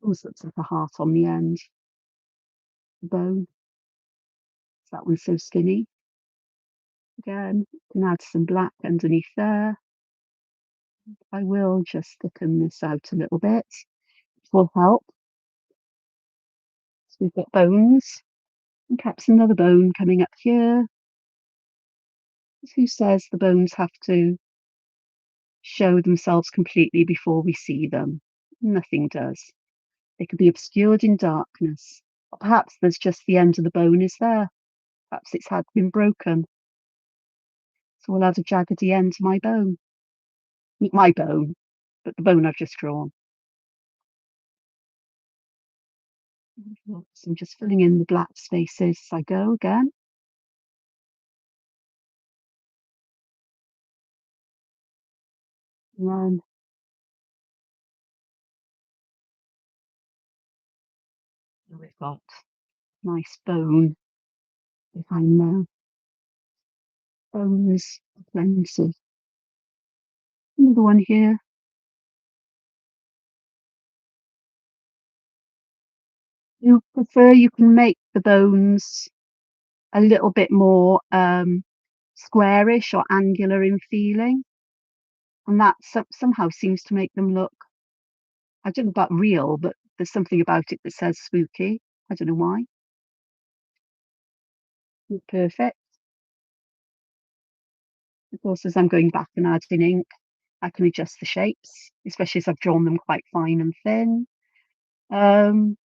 Almost looks like a heart on the end. The bone. That one's so skinny. Again, can add some black underneath there. I will just thicken this out a little bit, which will help. So we've got bones, and perhaps another bone coming up here. Who says the bones have to show themselves completely before we see them? Nothing does. They could be obscured in darkness. Or perhaps there's just the end of the bone is there. Perhaps it's had been broken. So we'll add a jaggedy end to my bone. Not my bone, but the bone I've just drawn. So I'm just filling in the black spaces as I go again. And then we've got nice bone behind there. Bones, plenty. Another one here. You prefer, you can make the bones a little bit more squarish or angular in feeling, and that somehow seems to make them look, I don't know about real, but there's something about it that says spooky. I don't know why. Perfect. Of course, as I'm going back and adding ink, I can adjust the shapes, especially as I've drawn them quite fine and thin. Um,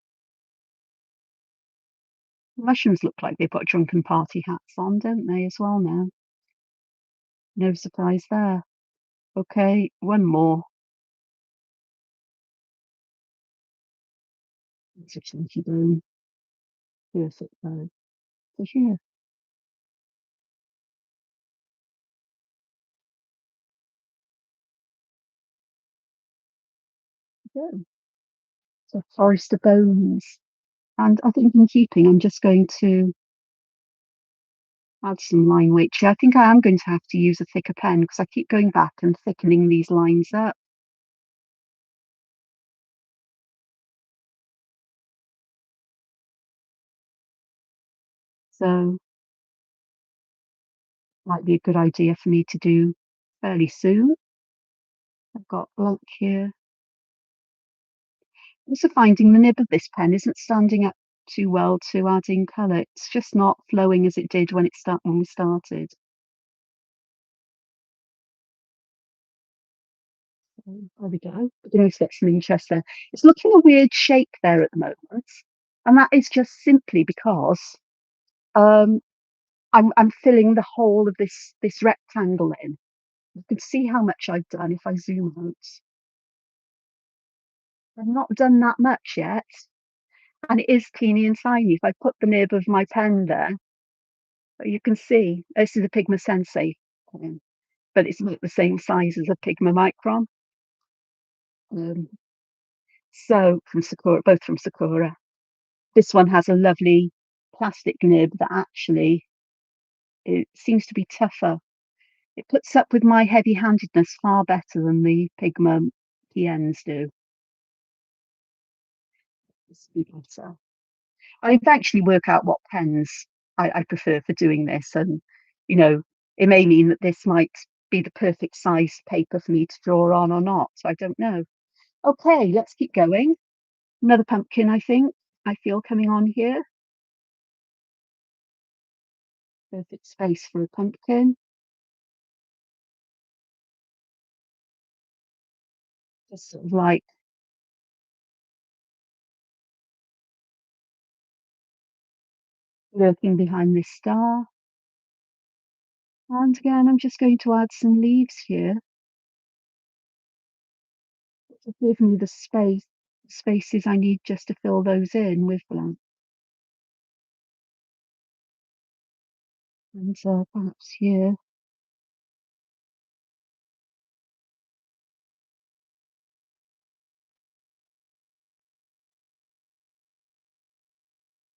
Mushrooms look like they've got drunken party hats on, don't they, as well now? No surprise there. Okay, one more. It's a chunky bone. Perfect though. So here we go. So forest of bones. And I think in keeping, I'm just going to add some line weight. I think I am going to have to use a thicker pen because I keep going back and thickening these lines up. So might be a good idea for me to do fairly soon. I've got blank here. Also finding the nib of this pen isn't standing up too well to add in colour. It's just not flowing as it did when we started. So there we go. Beginning to get some interest there. It's looking a weird shape there at the moment, and that is just simply because um, I'm filling the whole of this rectangle in. You can see how much I've done if I zoom out. I've not done that much yet, and it is teeny and tiny. If I put the nib of my pen there, you can see this is a Pigma Sensei pen, but it's about the same size as a Pigma Micron. Um, so from Sakura, both from Sakura. This one has a lovely plastic nib that actually it seems to be tougher. It puts up with my heavy-handedness far better than the Pigma PNs do. It's better. I eventually work out what pens I prefer for doing this, and you know, it may mean that this might be the perfect size paper for me to draw on or not. So I don't know. Okay, let's keep going. Another pumpkin, I think. I feel coming on here. Perfect space for a pumpkin. Just sort of like lurking behind this star. And again, I'm just going to add some leaves here to give me the spaces I need just to fill those in with blank. And perhaps here,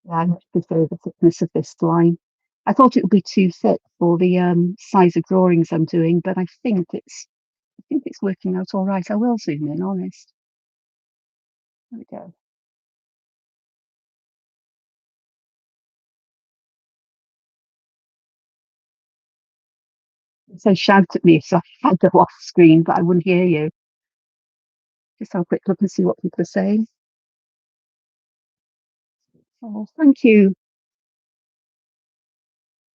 yeah, I much prefer the thickness of this line. I thought it would be too thick for the size of drawings I'm doing, but I think it's working out all right. I will zoom in, honest. There we go. So shout at me if I go off screen, but I wouldn't hear you. Just have a quick look and see what people are saying. Oh, thank you.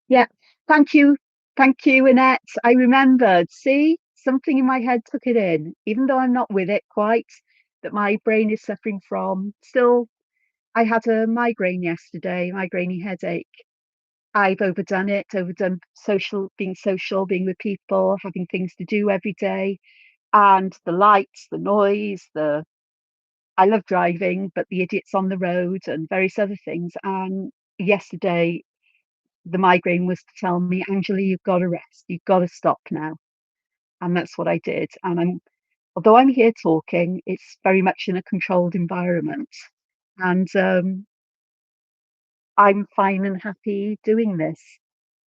Yeah, thank you. Thank you, Annette. I remembered. See, something in my head took it in, even though I'm not with it quite, that my brain is suffering from. Still, I had a migraine yesterday, migraine headache. I've overdone it, overdone social, being with people, having things to do every day, and the lights, the noise, the I love driving, but the idiots on the road and various other things. And yesterday, the migraine was to tell me, Angela, you've got to rest, you've got to stop now. And that's what I did. And although I'm here talking, it's very much in a controlled environment. And I'm fine and happy doing this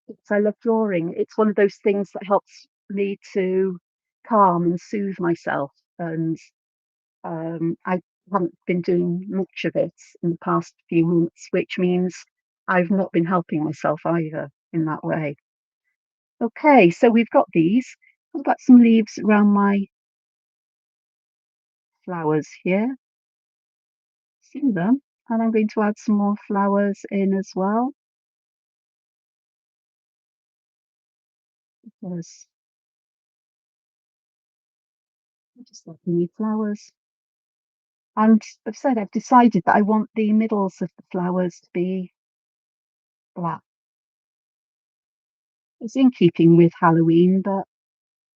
because I love drawing. It's one of those things that helps me to calm and soothe myself. And I haven't been doing much of it in the past few months, which means I've not been helping myself either in that way. Okay, so we've got these. I've got some leaves around my flowers here. See them? And I'm going to add some more flowers in as well. Because I just love the new flowers. And I've decided that I want the middles of the flowers to be black. It's in keeping with Halloween, but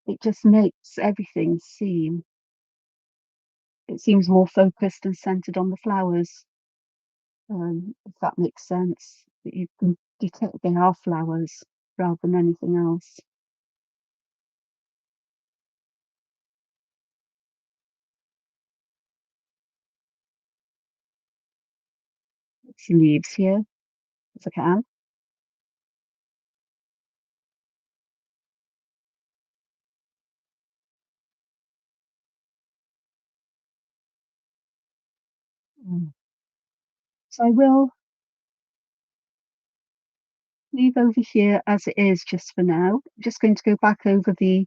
it just makes everything seem, it seems more focused and centered on the flowers, if that makes sense. That you can detect they are flowers rather than anything else. Some leaves here, as I can. Mm. So I will leave over here as it is just for now. I'm just going to go back over the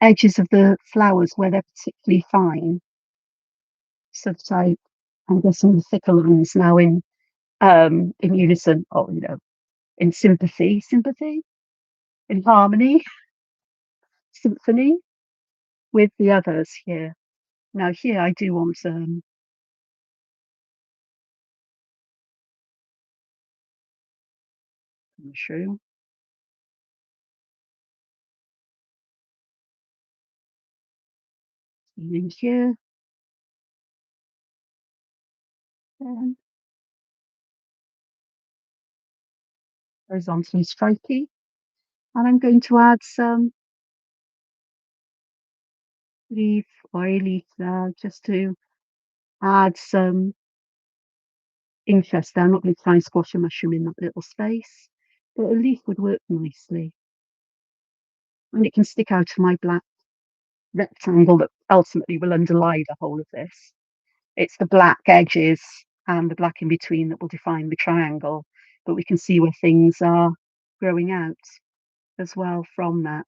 edges of the flowers where they're particularly fine, so that I'm guessing the thicker lines now in unison, or in sympathy, in harmony, symphony with the others here. Now here I do want mushroom. In here, and horizontally stripy. And I'm going to add some leaf, oil leaf there, just to add some interest there. I'm not going to try and squash a mushroom in that little space, but a leaf would work nicely. And it can stick out of my black rectangle that ultimately will underlie the whole of this. It's the black edges and the black in between that will define the triangle, but we can see where things are growing out as well from that,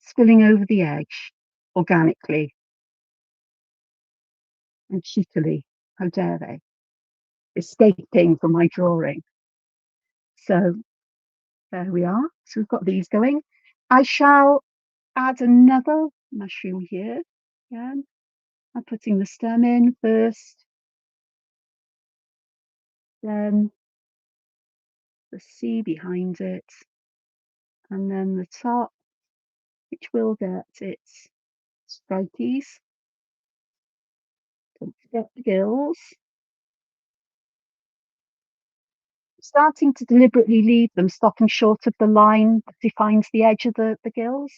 spilling over the edge organically and cheekily. How dare they? Escaping from my drawing. So there we are. So we've got these going. I shall add another mushroom here. Again, I'm putting the stem in first, then the C behind it, and then the top, which will get its stripies. Don't forget the gills. Starting to deliberately leave them, stopping short of the line that defines the edge of the gills.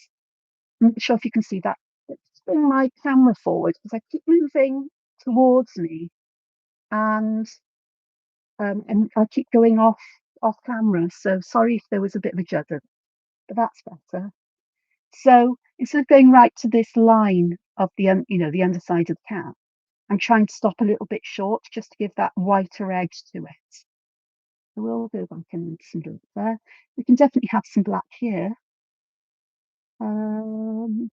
I'm not sure if you can see that. Let's bring my camera forward because I keep moving towards me, and I keep going off camera. So sorry if there was a bit of a judder, but that's better. So instead of going right to this line of the underside of the cap, I'm trying to stop a little bit short just to give that whiter edge to it. So we'll go back and some black there. We can definitely have some black here. Um,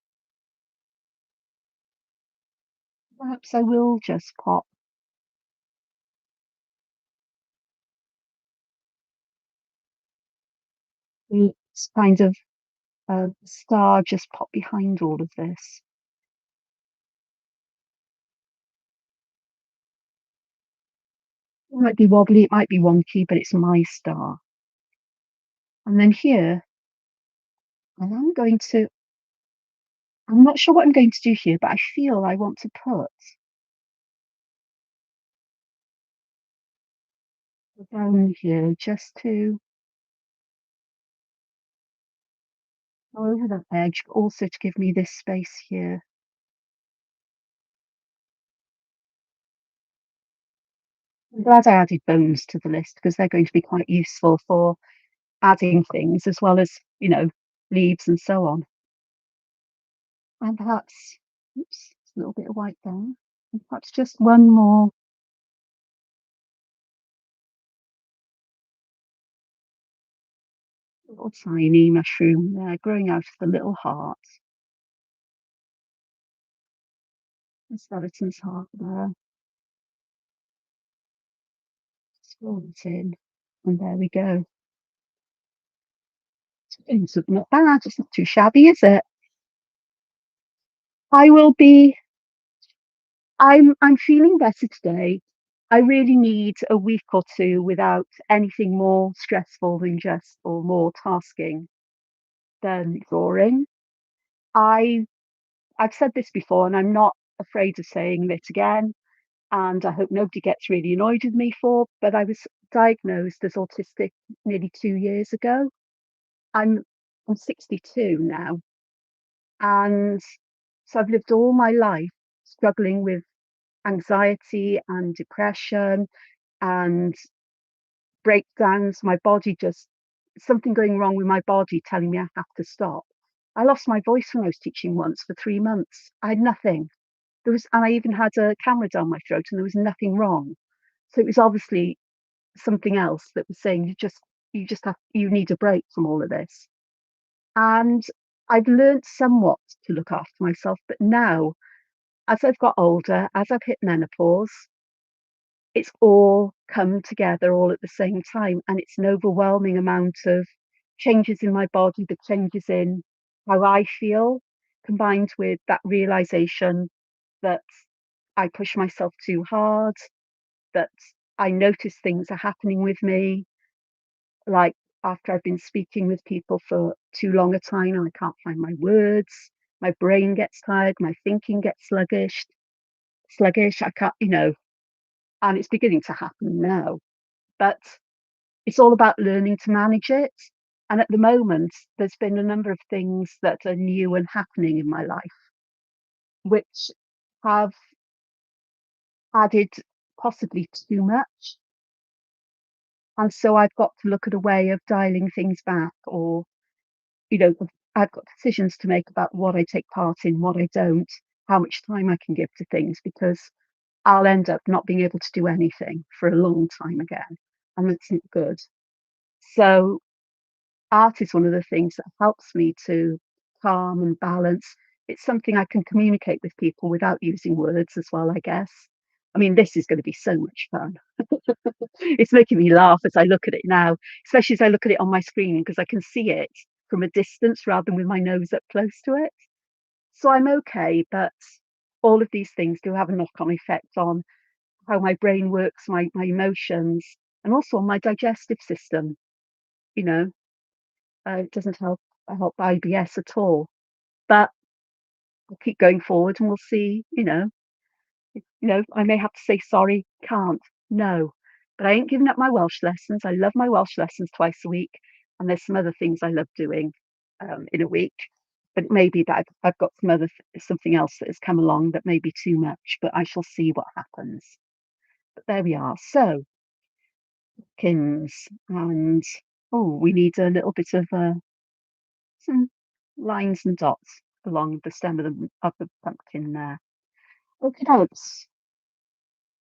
Perhaps I will just pop this kind of star just pop behind all of this. It might be wobbly, it might be wonky, but it's my star. And then here, I'm going to, I'm not sure what I'm going to do here, but I feel I want to put down here just to go over that edge, but also to give me this space here. I'm glad I added bones to the list because they're going to be quite useful for adding things as well as, leaves and so on. And perhaps, oops, a little bit of white there. And perhaps just one more little tiny mushroom there, growing out of the little heart. The skeleton's heart there. Scroll it in, and there we go. It's not bad, it's not too shabby, is it? I will be I'm feeling better today. I really need a week or two without anything more stressful than just or more tasking than drawing. I I've said this before and I'm not afraid of saying it again, and I hope nobody gets really annoyed with me for, but I was diagnosed as autistic nearly 2 years ago. I'm I'm 62 now, and so I've lived all my life struggling with anxiety and depression and breakdowns, my body just something going wrong with my body telling me I have to stop. I lost my voice when I was teaching once for 3 months. I had nothing. And I even had a camera down my throat and there was nothing wrong. So it was obviously something else that was saying you need a break from all of this. And I've learnt somewhat to look after myself, but now as I've got older, as I've hit menopause, it's all come together all at the same time, and it's an overwhelming amount of changes in my body, the changes in how I feel, combined with that realization that I push myself too hard, that I notice things are happening with me, like after I've been speaking with people for too long a time and I can't find my words, my brain gets tired, my thinking gets sluggish, I can't, and it's beginning to happen now. But it's all about learning to manage it. And at the moment, there's been a number of things that are new and happening in my life, which have added possibly too much. And so I've got to look at a way of dialing things back, or, you know, I've got decisions to make about what I take part in, what I don't, how much time I can give to things, because I'll end up not being able to do anything for a long time again. And that's not good. So art is one of the things that helps me to calm and balance. It's something I can communicate with people without using words as well, I guess. I mean, this is going to be so much fun. It's making me laugh as I look at it now, especially as I look at it on my screen because I can see it from a distance rather than with my nose up close to it. So I'm okay, but all of these things do have a knock-on effect on how my brain works, my emotions, and also on my digestive system. You know, it doesn't help IBS at all. But I'll keep going forward and we'll see, I may have to say sorry, can't, no. But I ain't giving up my Welsh lessons. I love my Welsh lessons twice a week, and there's some other things I love doing in a week. But it may be that I've got something else that has come along that may be too much, but I shall see what happens. But there we are. So, Kins, and oh, we need a little bit of some lines and dots along the stem of the pumpkin there. Okay, dokes.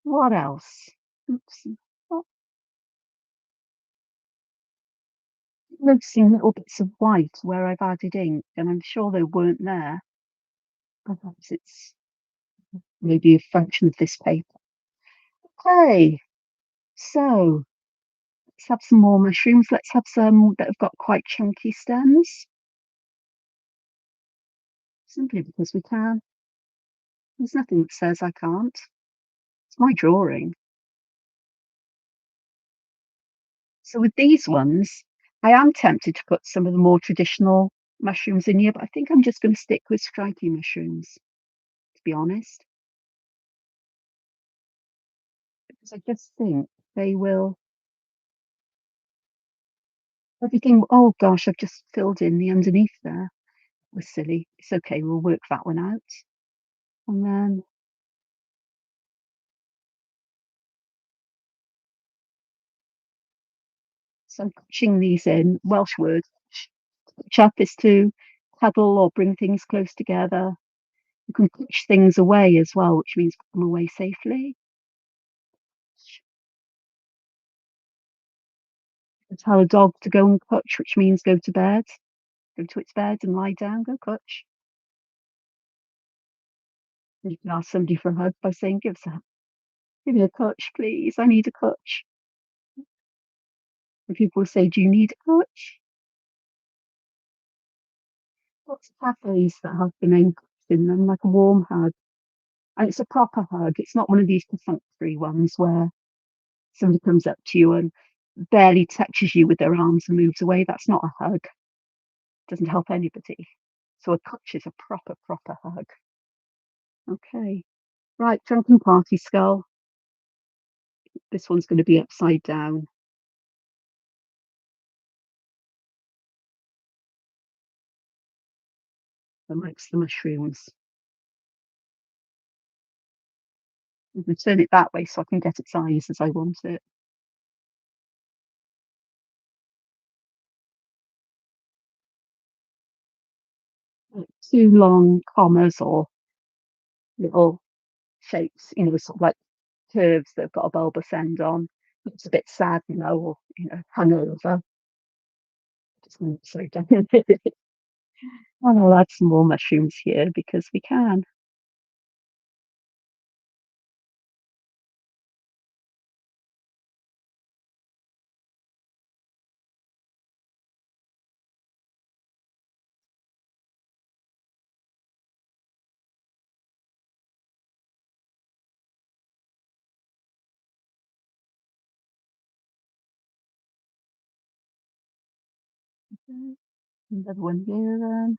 What else? Oops. Oh, noticing little bits of white where I've added ink, and I'm sure they weren't there. Perhaps it's maybe a function of this paper. Okay, so let's have some more mushrooms. Let's have some that have got quite chunky stems, simply because we can. There's nothing that says I can't. It's my drawing. So with these ones, I am tempted to put some of the more traditional mushrooms in here, but I think I'm just going to stick with stripy mushrooms, to be honest, because I just think they will everything. Oh gosh, I've just filled in the underneath there. It was silly. It's okay, we'll work that one out. And then so I'm pushing these in. Welsh word. Chat is to cuddle or bring things close together. You can push things away as well, which means put them away safely. Tell a dog to go and cutch, which means go to bed. Go to its bed and lie down, go cutch. And you can ask somebody for a hug by saying, give me a cutch, please. I need a cutch. And people will say, do you need a cutch? Lots of cafes that have the name cutch in them, like a warm hug. And it's a proper hug. It's not one of these perfunctory ones where somebody comes up to you and barely touches you with their arms and moves away, that's not a hug. Doesn't help anybody. So a touch is a proper, proper hug. Okay. Right, drunken party skull. This one's going to be upside down, amongst the mushrooms. I'm going to turn it that way so I can get its eyes as I want it. Two long commas or little shapes, sort of like curves that have got a bulbous end on. Looks a bit sad, or hungover. Just going to slow down. And I'll add some more mushrooms here because we can. Okay, another one here then.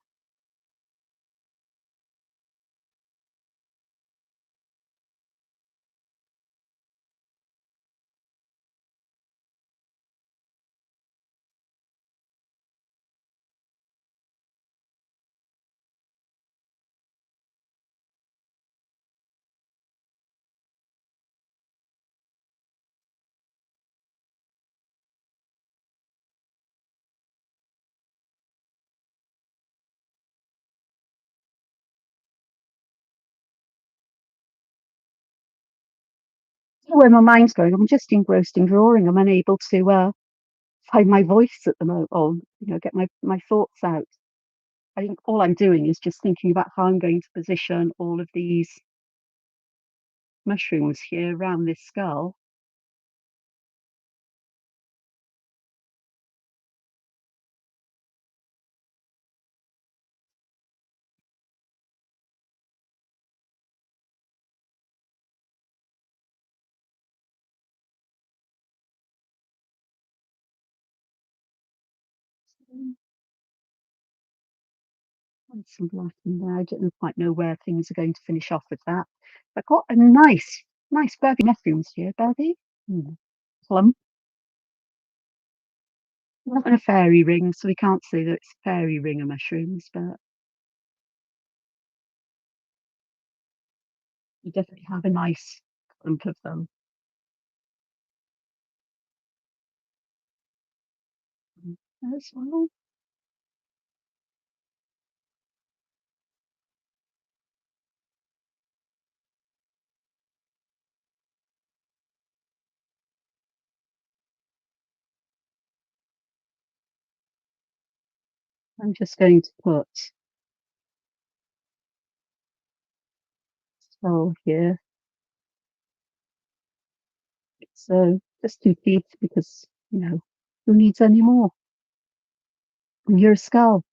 Where my mind's going, I'm just engrossed in drawing. I'm unable to find my voice at the moment, or get my thoughts out. I think all I'm doing is just thinking about how I'm going to position all of these mushrooms here around this skull. And some black in there. I don't quite know where things are going to finish off with that. I've got a nice bevy mushrooms here, bevy. Plump. Not in a fairy ring, so we can't say that it's a fairy ring of mushrooms, but you definitely have a nice clump of them. As well. I'm just going to put skull here. So just 2 feet because, who needs any more? Your skull.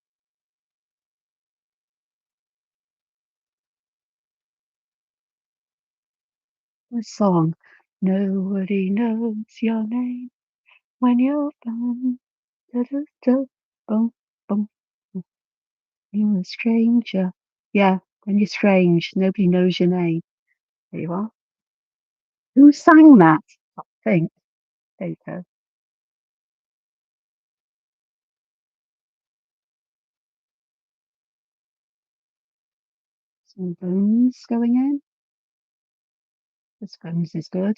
A song. Nobody knows your name when you're gone. Da, da, da, boom, boom. You're a stranger. Yeah, when you're strange, nobody knows your name. There you are. Who sang that? I think. There you go. Some bones going in. This bones is good.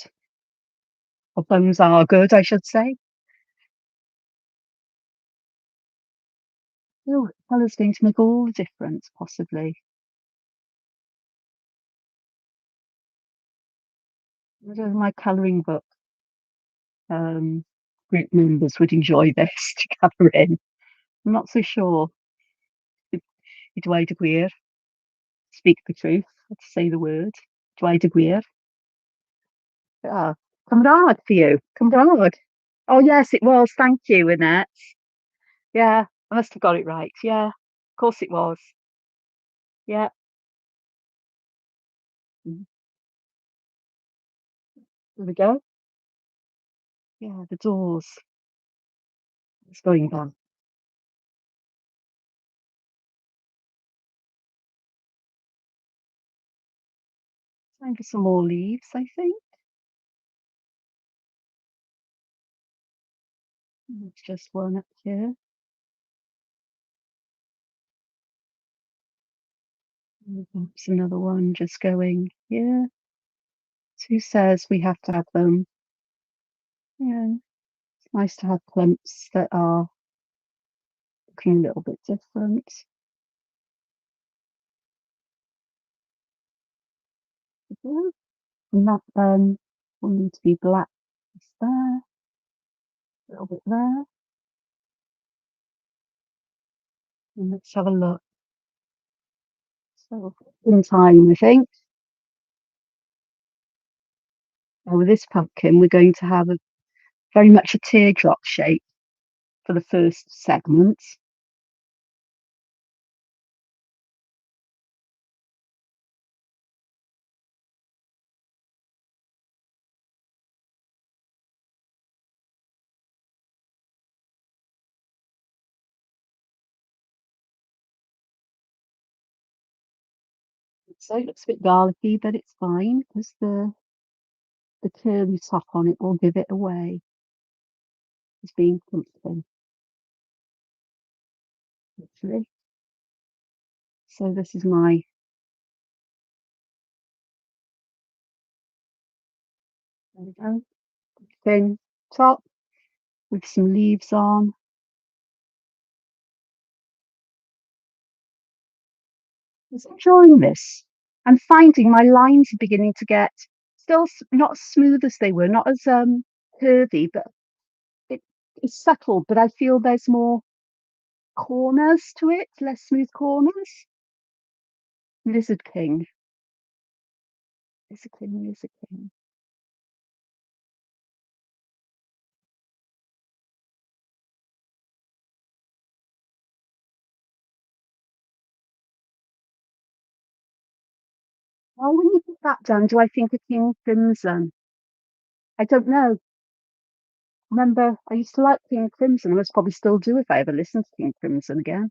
Or bones are good, I should say. Oh, colour's going to make all the difference, possibly. Whether my colouring book um, group members would enjoy this to colour in. I'm not so sure. I dweud y gwir, speak the truth, to say the word. Dweud y gwir. Ah, Cymraeg for you. Cymraeg. Oh, yes, it was. Thank you, Annette. Yeah, I must have got it right. Yeah, of course it was. Yeah. Mm, there we go. Yeah, the doors. It's going back. Time for some more leaves, I think. There's just one up here. And perhaps another one just going here. Who says we have to have them? Yeah, it's nice to have clumps that are looking a little bit different. Yeah. And that will need to be black just there, a little bit there. And let's have a look. So in time, I think. Now with this pumpkin, we're going to have a very much a teardrop shape for the first segment. So it looks a bit garlicky, but it's fine because the curly top on it will give it away as being pumpkin, literally. So this is my there we go, thin top with some leaves on. I was enjoying this. I'm finding my lines are beginning to get still not as smooth as they were, not as curvy, but it, it's subtle. But I feel there's more corners to it, less smooth corners. Lizard King, Lizard King, Lizard King. Oh, when you put that down, do I think of King Crimson? I don't know. Remember, I used to like King Crimson. I must probably still do if I ever listen to King Crimson again.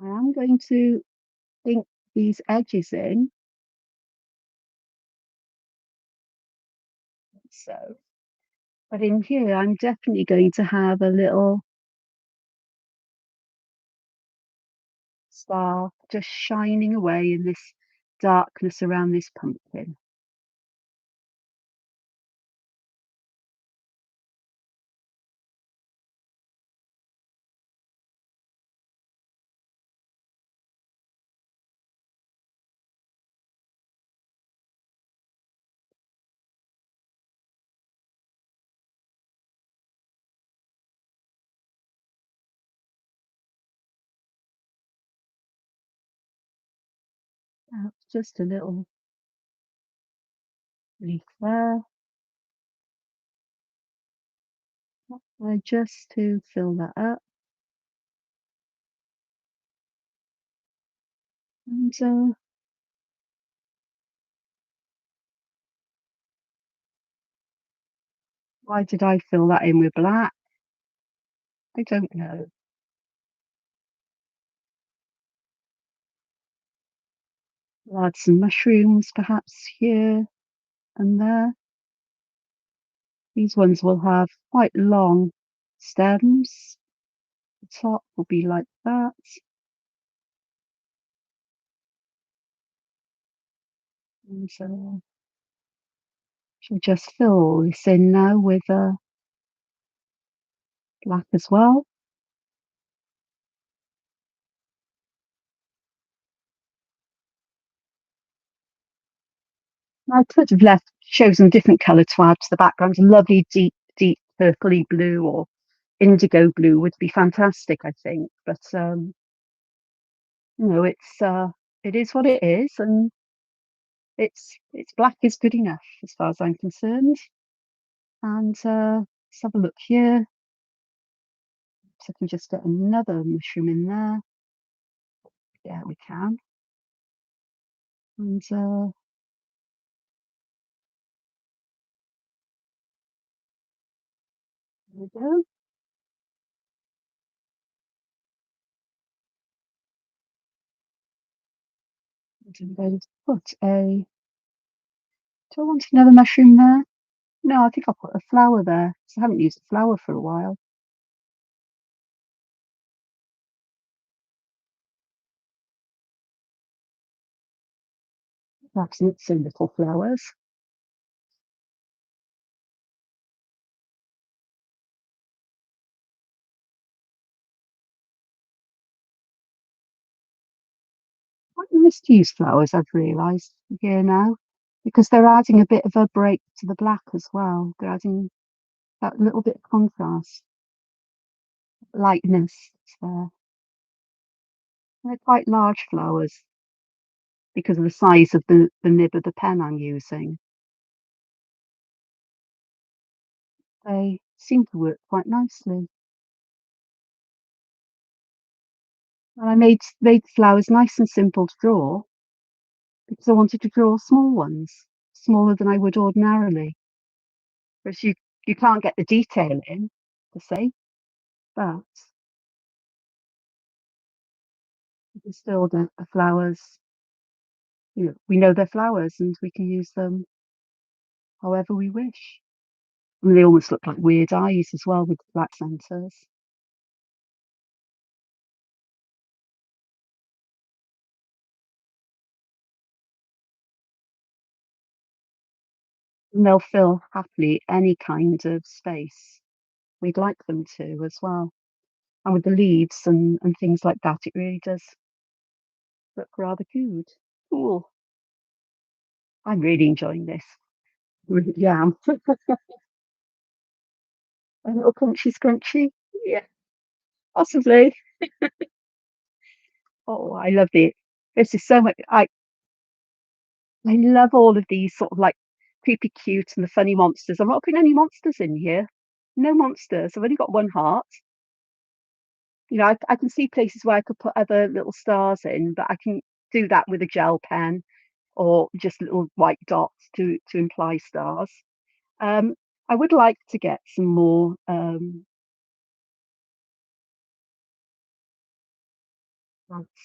I am going to ink these edges in. So, but in here, I'm definitely going to have a little star just shining away in this darkness around this pumpkin. Just a little leaf there. Just to fill that up. And why did I fill that in with black? I don't know. I'll add some mushrooms perhaps here and there. These ones will have quite long stems. The top will be like that. And so she'll just fill this in now with black as well. I could have left chosen different colour to add to the background. A lovely deep, deep purpley blue or indigo blue would be fantastic, I think. But it is what it is, and it's black is good enough as far as I'm concerned. And let's have a look here. So I can just get another mushroom in there. Yeah, we can. And there we go. And I'm going to put a. Do I want another mushroom there? No, I think I'll put a flower there, 'cause I haven't used a flower for a while. Perhaps not so little flowers. Quite nice to use flowers, I've realised here now, because they're adding a bit of a break to the black as well. They're adding that little bit of contrast, lightness there. And they're quite large flowers because of the size of the nib of the pen I'm using. They seem to work quite nicely. And I made flowers nice and simple to draw because I wanted to draw small ones, smaller than I would ordinarily. Whereas you can't get the detail in, to say, but you can still get the flowers. We know they're flowers and we can use them however we wish. And they almost look like weird eyes as well with the black centres. And they'll fill happily any kind of space we'd like them to as well. And with the leaves and things like that, it really does look rather good. Cool. I'm really enjoying this. Really am. A little crunchy scrunchy. Yeah, possibly. Oh, I love it. This is so much. I love all of these sort of like creepy cute and the funny monsters. I'm not putting any monsters in here. No monsters. I've only got one heart. I can see places where I could put other little stars in, but I can do that with a gel pen or just little white dots to imply stars. Um, I would like to get some more dots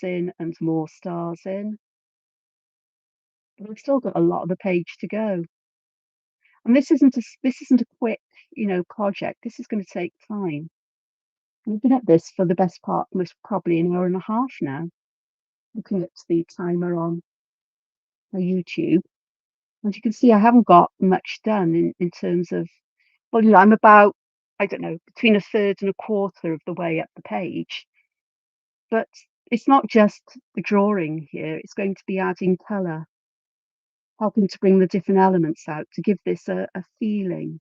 in and more stars in, but I've still got a lot of the page to go. And this isn't a quick, project. This is going to take time. We've been at this for the best part, most probably an hour and a half now, looking at the timer on my YouTube. As you can see, I haven't got much done in terms of, well, I'm about, I don't know, between a third and a quarter of the way up the page. But it's not just the drawing here, it's going to be adding colour, helping to bring the different elements out to give this a feeling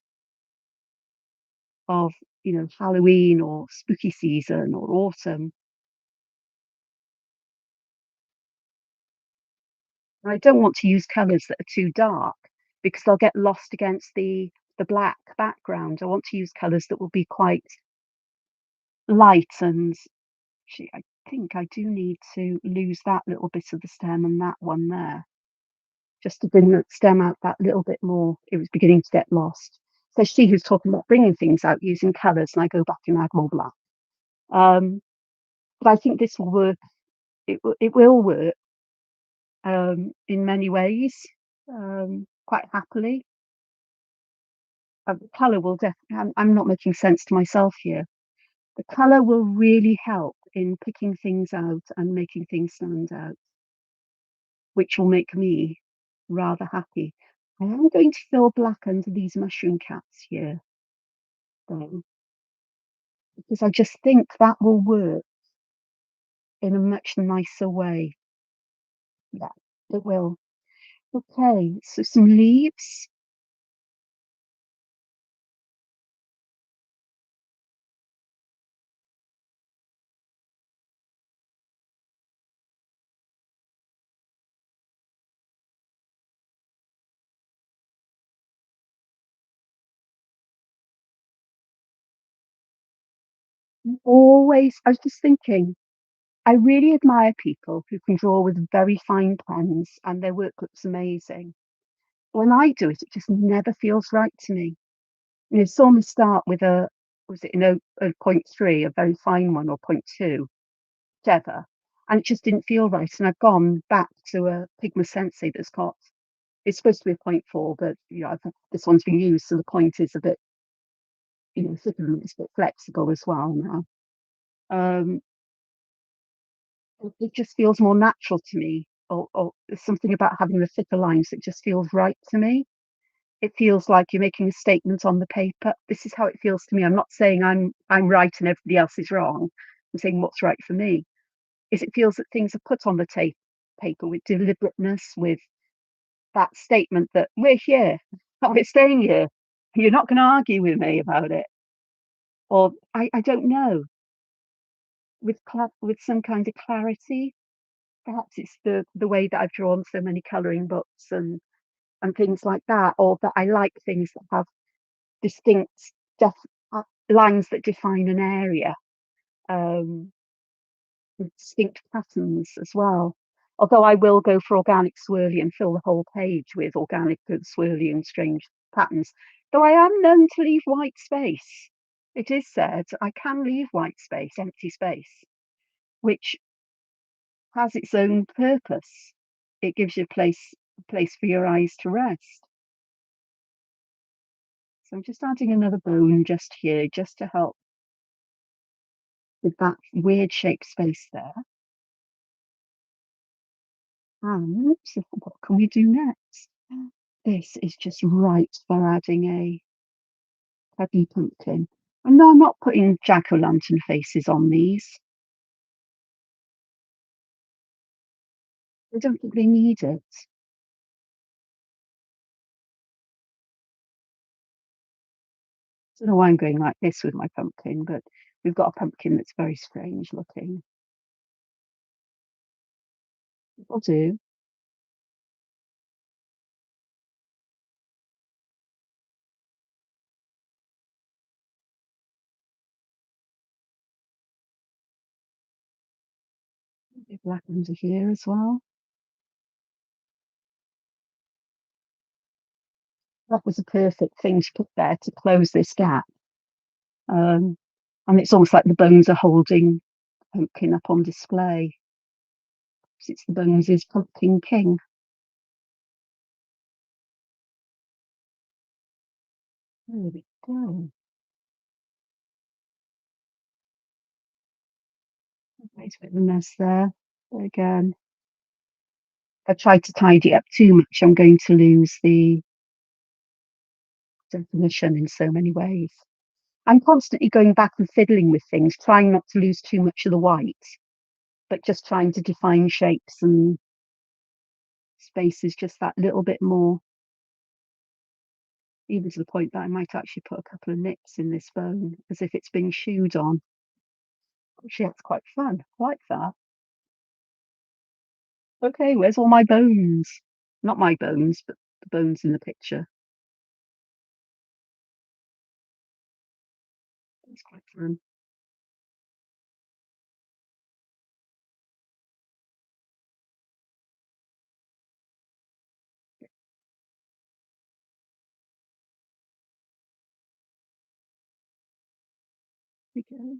of, Halloween or spooky season or autumn. And I don't want to use colours that are too dark because they'll get lost against the black background. I want to use colours that will be quite light and actually I think I do need to lose that little bit of the stem and that one there, just to bring the stem out that little bit more. It was beginning to get lost. So she who's talking about bringing things out using colours, and I go back and add more black. Um, but I think this will work. It will work in many ways, quite happily. Colour will definitely. I'm not making sense to myself here. The colour will really help in picking things out and making things stand out, which will make me rather happy. I am going to fill black under these mushroom caps here, though, because I just think that will work in a much nicer way. Yeah, it will. Okay, so some leaves. I was just thinking, I really admire people who can draw with very fine pens and their work looks amazing. When I do it, it just never feels right to me. You know, saw me start with was it a point 0.3, a very fine one, or point 0.2, whichever, and it just didn't feel right. And I've gone back to a Pigma Sensei that's got, it's supposed to be a point 0.4, but you know, this one's been used, so the point is a bit, you know, thicker and it's a bit flexible as well now. Um, it just feels more natural to me, or there's something about having the thicker lines that just feels right to me. It feels like you're making a statement on the paper. This is how it feels to me. I'm not saying I'm right and everybody else is wrong. I'm saying what's right for me. Is it feels that things are put on the paper with deliberateness, with that statement that we're here, we're staying here. You're not going to argue with me about it, or I don't know, with some kind of clarity. Perhaps it's the way that I've drawn so many colouring books and things like that, or that I like things that have distinct def lines that define an area, um, with distinct patterns as well. Although I will go for organic swirly and fill the whole page with organic and swirly and strange patterns. Though I am known to leave white space. It is said I can leave white space, empty space, which has its own purpose. It gives you a place for your eyes to rest. So I'm just adding another bone just here, just to help with that weird shaped space there. And what can we do next? This is just right for adding a heavy pumpkin. And no, I'm not putting jack-o'-lantern faces on these. I don't think they need it. I don't know why I'm going like this with my pumpkin, but we've got a pumpkin that's very strange looking. Will do. Maybe black under here as well. That was a perfect thing to put there to close this gap. Um, and it's almost like the bones are holding the pumpkin up on display. It's the bones is Pumpkin King. There we go. It's a bit of a mess there. But again, if I try to tidy up too much, I'm going to lose the definition in so many ways. I'm constantly going back and fiddling with things, trying not to lose too much of the white, but just trying to define shapes and spaces just that little bit more, even to the point that I might actually put a couple of nips in this bone as if it's been chewed on. Actually, that's quite fun. I like that. Okay, where's all my bones? Not my bones, but the bones in the picture. It's quite fun. Okay.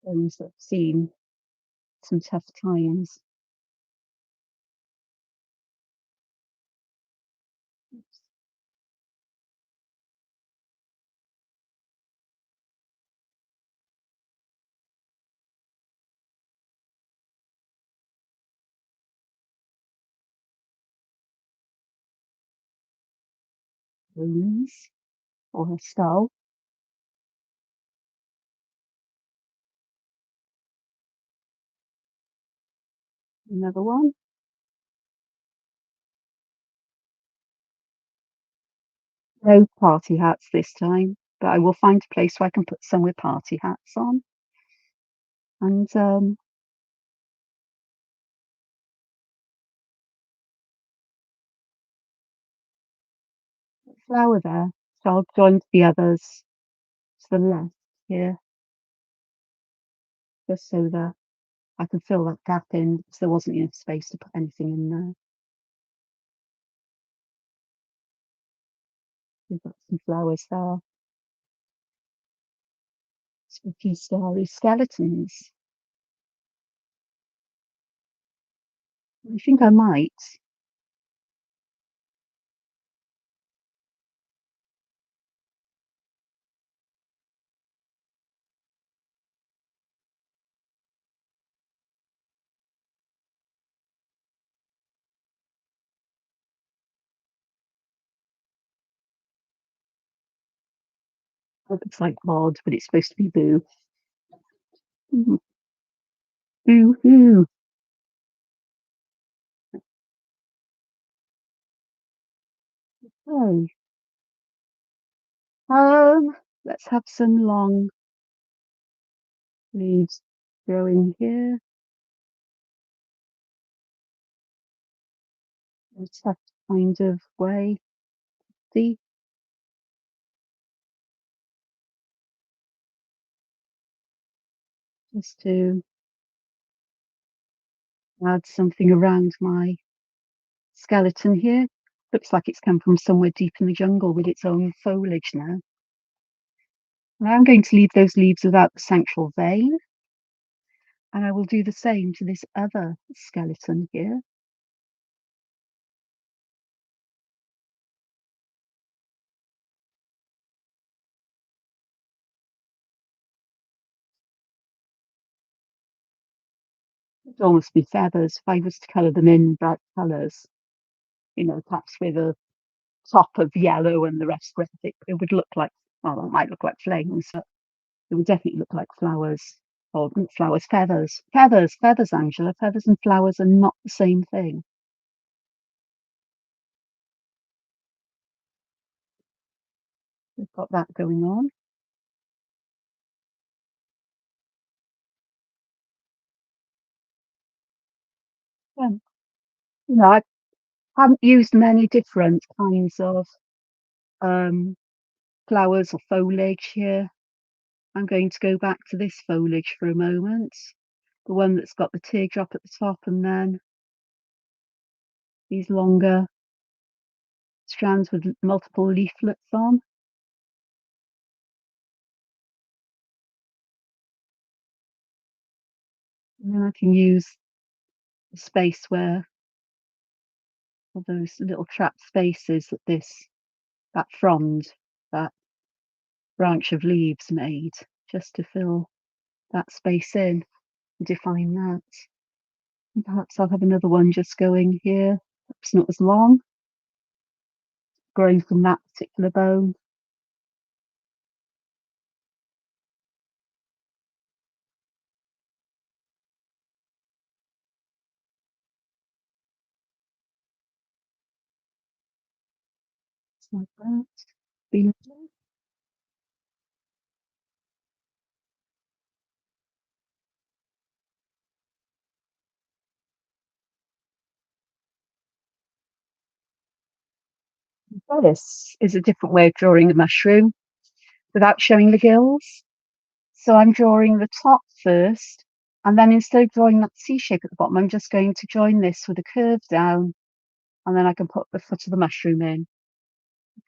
Bones that have seen some tough times. Bones or a skull. Another one. No party hats this time, but I will find a place where I can put some with party hats on. And flower there. So I'll join the others to the left here. just so that I can fill that gap in because there wasn't enough space to put anything in there. We've got some flowers there. Spooky, starry skeletons. I think I might. It looks like odd, but it's supposed to be boo. Mhm. Boo hoo. Oh, let's have some long leaves growing here. It's that kind of way. See, just to add something around my skeleton here. Looks like it's come from somewhere deep in the jungle with its own foliage now. Now I'm going to leave those leaves without the central vein, and I will do the same to this other skeleton here. It'd almost be feathers if I was to colour them in bright colours, perhaps with a top of yellow and the rest red. It would look like, well, it might look like flames, but it would definitely look like flowers. Or not flowers, feathers. Feathers, Angela. Feathers and flowers are not the same thing. We've got that going on. Um, I haven't used many different kinds of um, flowers or foliage here. I'm going to go back to this foliage for a moment. The one that's got the teardrop at the top and then these longer strands with multiple leaflets on. And then I can use the space where all those little trap spaces that frond, that branch of leaves made, just to fill that space in and define that. And perhaps I'll have another one just going here, perhaps not as long, growing from that particular bone. Just like that. Be lovely. This is a different way of drawing a mushroom without showing the gills. So I'm drawing the top first, and then instead of drawing that C shape at the bottom, I'm just going to join this with a curve down, and then I can put the foot of the mushroom in.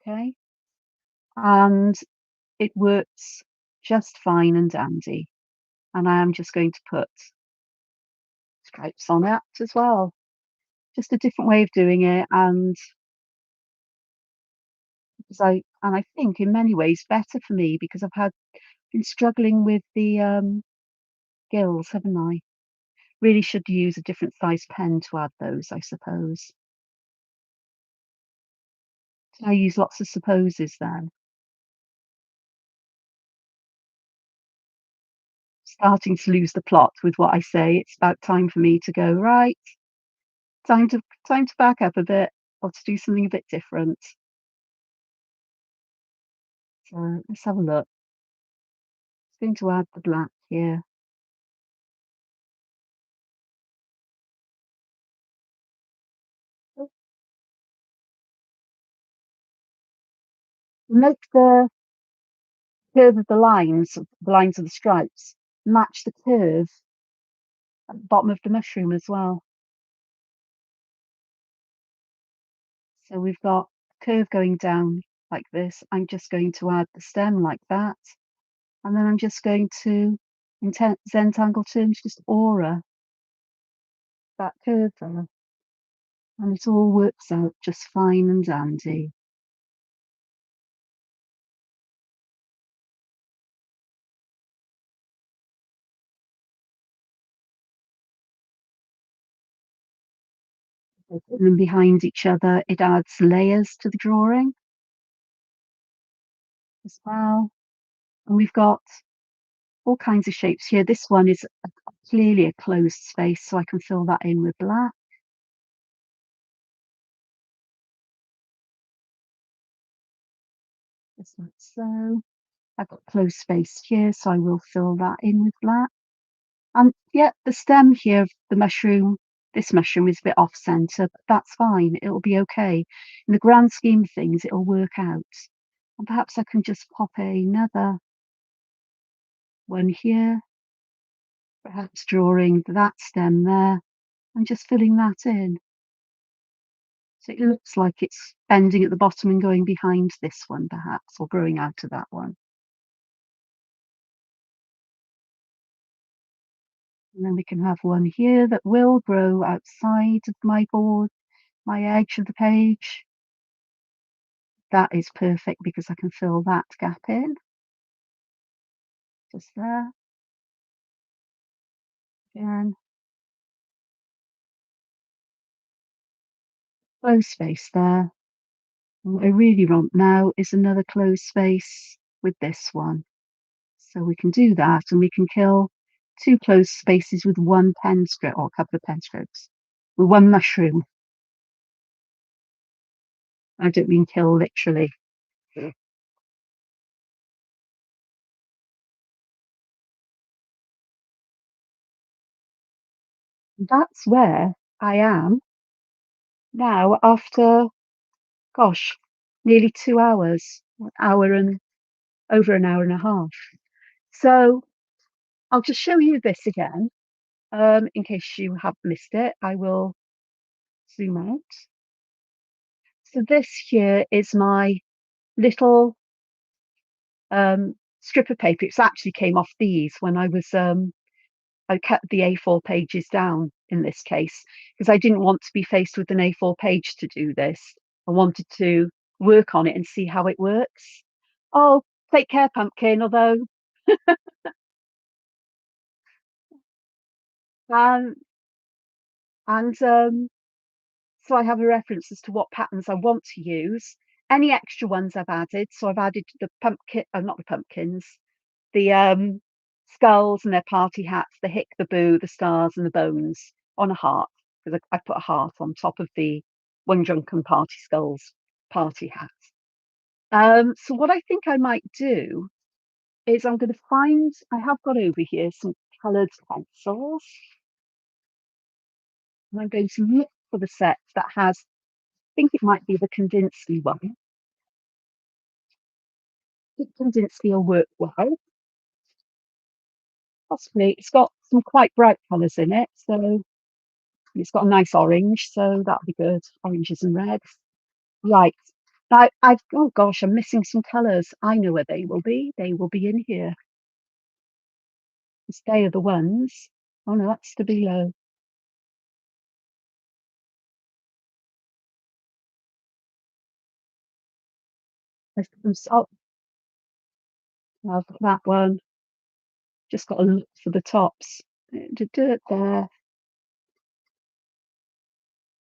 Okay, and it works just fine and dandy. And I am just going to put stripes on it as well. Just a different way of doing it, and I think in many ways better for me because I've had been struggling with the gills, haven't I? Really should use a different size pen to add those, I suppose. I use lots of supposes then. Starting to lose the plot with what I say. It's about time for me to go, right, time to back up a bit or to do something a bit different. So let's have a look. It's going to add the black here. Make the curve of the lines of the stripes, match the curve at the bottom of the mushroom as well. So we've got a curve going down like this. I'm just going to add the stem like that. And then I'm just going to, in Zentangle terms, just aura that curve there. And it all works out just fine and dandy. Put them behind each other, it adds layers to the drawing as well. And we've got all kinds of shapes here. This one is clearly a closed space, so I can fill that in with black. Just like so. I've got closed space here, so I will fill that in with black. And yeah, the stem here of the mushroom, this mushroom is a bit off center, but that's fine. It'll be okay. In the grand scheme of things, it'll work out. And perhaps I can just pop another one here, perhaps drawing that stem there and just filling that in. So it looks like it's bending at the bottom and going behind this one, perhaps, or growing out of that one. And then we can have one here that will grow outside of my board, my edge of the page. That is perfect because I can fill that gap in. Just there. Again. Close space there. And what I really want now is another closed space with this one. So we can do that and we can kill two closed spaces with one pen stroke or a couple of pen strokes with one mushroom. I don't mean kill literally. That's where I am now after, gosh, nearly 2 hours, an hour and over an hour and a half. So I'll just show you this again, in case you have missed it. I will zoom out. So this here is my little strip of paper. It actually came off these when I kept the A4 pages down in this case because I didn't want to be faced with an A4 page to do this. I wanted to work on it and see how it works. Oh, take care, pumpkin. Although, um, and so I have a reference as to what patterns I want to use. Any extra ones I've added. So I've added the pumpkin, not the pumpkins, the skulls and their party hats, the hick, the boo, the stars, and the bones on a heart because I put a heart on top of the one drunken party skulls party hat. So what I think I might do is I'm going to find. I have got over here some coloured pencils, and I'm going to look for the set that has. I think it might be the Kandinsky one. I think Kandinsky will work well. Possibly, it's got some quite bright colours in it, so it's got a nice orange, so that'll be good. Oranges and reds. Right. I've oh gosh, I'm missing some colours. I know where they will be. They will be in here. They are the ones. Oh no, that's Stabilo. Oh, I've got that one. Just got to look for the tops. There.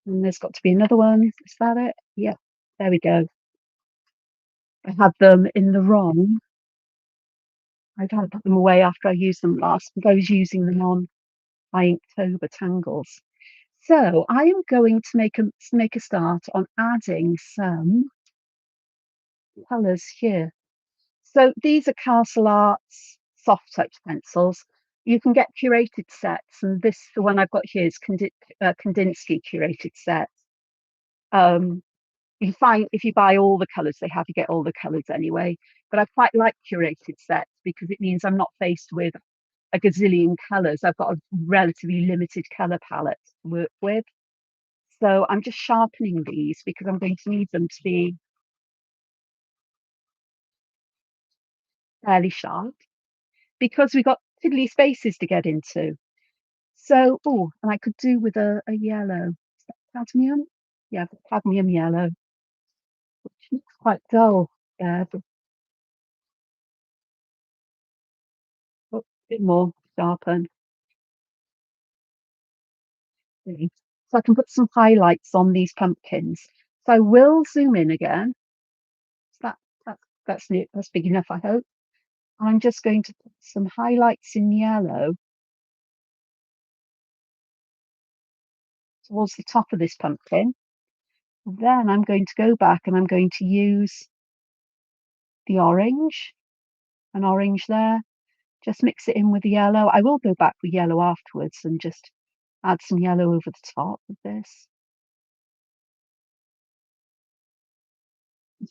And there's got to be another one. Is that it? Yeah. There we go. I had them in the wrong. I had put them away after I used them last, but I was using them on my Inktober tangles. So I am going to make a start on adding some colours here. So these are Castle Arts soft touch pencils. You can get curated sets, and the one I've got here is Kandinsky curated set. Um, you find if you buy all the colours they have, you get all the colours anyway. But I quite like curated sets because it means I'm not faced with a gazillion colours. I've got a relatively limited colour palette to work with. So I'm just sharpening these because I'm going to need them to be fairly sharp because we've got tiddly spaces to get into. So, oh, and I could do with a yellow. Is that cadmium? Yeah, the cadmium yellow, which looks quite dull. Yeah, but a bit more sharpen. Okay. So I can put some highlights on these pumpkins. So I will zoom in again. So that's neat. That's big enough, I hope. I'm just going to put some highlights in yellow towards the top of this pumpkin. Then I'm going to go back and I'm going to use the orange, an orange there. Just mix it in with the yellow. I will go back with yellow afterwards and just add some yellow over the top of this.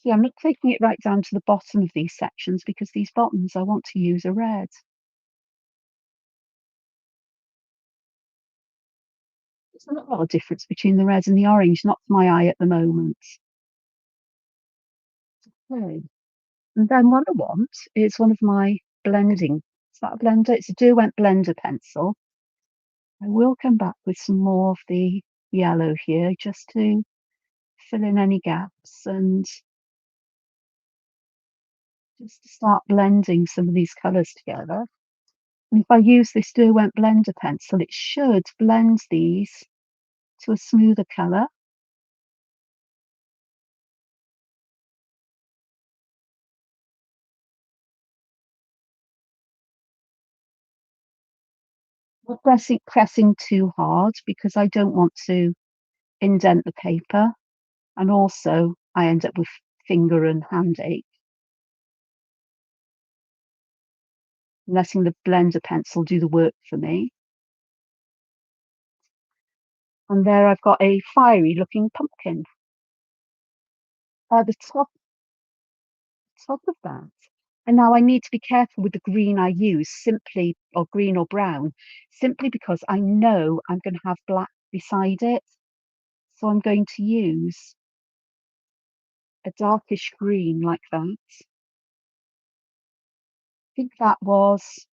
See, I'm not taking it right down to the bottom of these sections because these bottoms I want to use a red. There's not a lot of difference between the red and the orange, not to my eye at the moment. Okay. And then what I want is one of my blending. Is that a blender? It's a Derwent blender pencil. I will come back with some more of the yellow here just to fill in any gaps and just to start blending some of these colours together. And if I use this Derwent blender pencil, it should blend these to a smoother colour. Not pressing too hard because I don't want to indent the paper, and also I end up with finger and hand ache. Letting the blender pencil do the work for me. And there I've got a fiery looking pumpkin. The top of that. And now I need to be careful with the green I use, simply, or green or brown, simply because I know I'm going to have black beside it. So I'm going to use a darkish green like that. I think that wasn't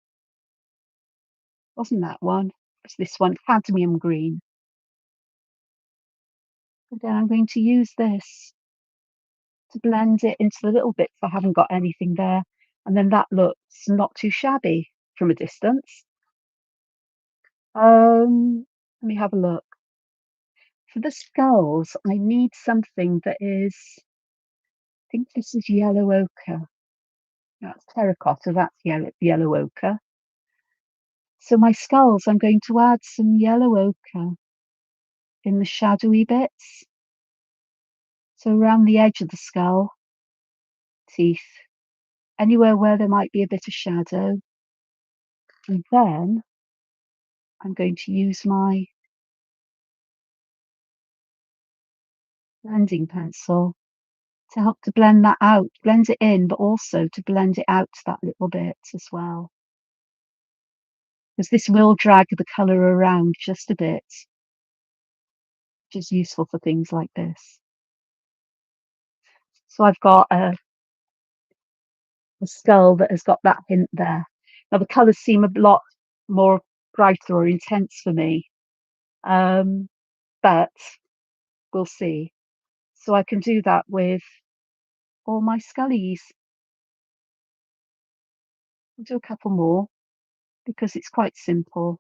that one? It's this one, cadmium green. And then I'm going to use this to blend it into the little bits I haven't got anything there. And then that looks not too shabby from a distance. Let me have a look. For the skulls, I need something that is, I think this is yellow ochre. That's terracotta, that's yellow ochre. So my skulls, I'm going to add some yellow ochre in the shadowy bits. So around the edge of the skull, teeth, anywhere where there might be a bit of shadow. And then I'm going to use my blending pencil to help to blend that out, blend it in, but also to blend it out to that little bit as well. Because this will drag the colour around just a bit, which is useful for things like this. So I've got a skull that has got that hint there. Now the colours seem a lot more brighter or intense for me, but we'll see. So I can do that with all my scullies. I'll do a couple more because it's quite simple.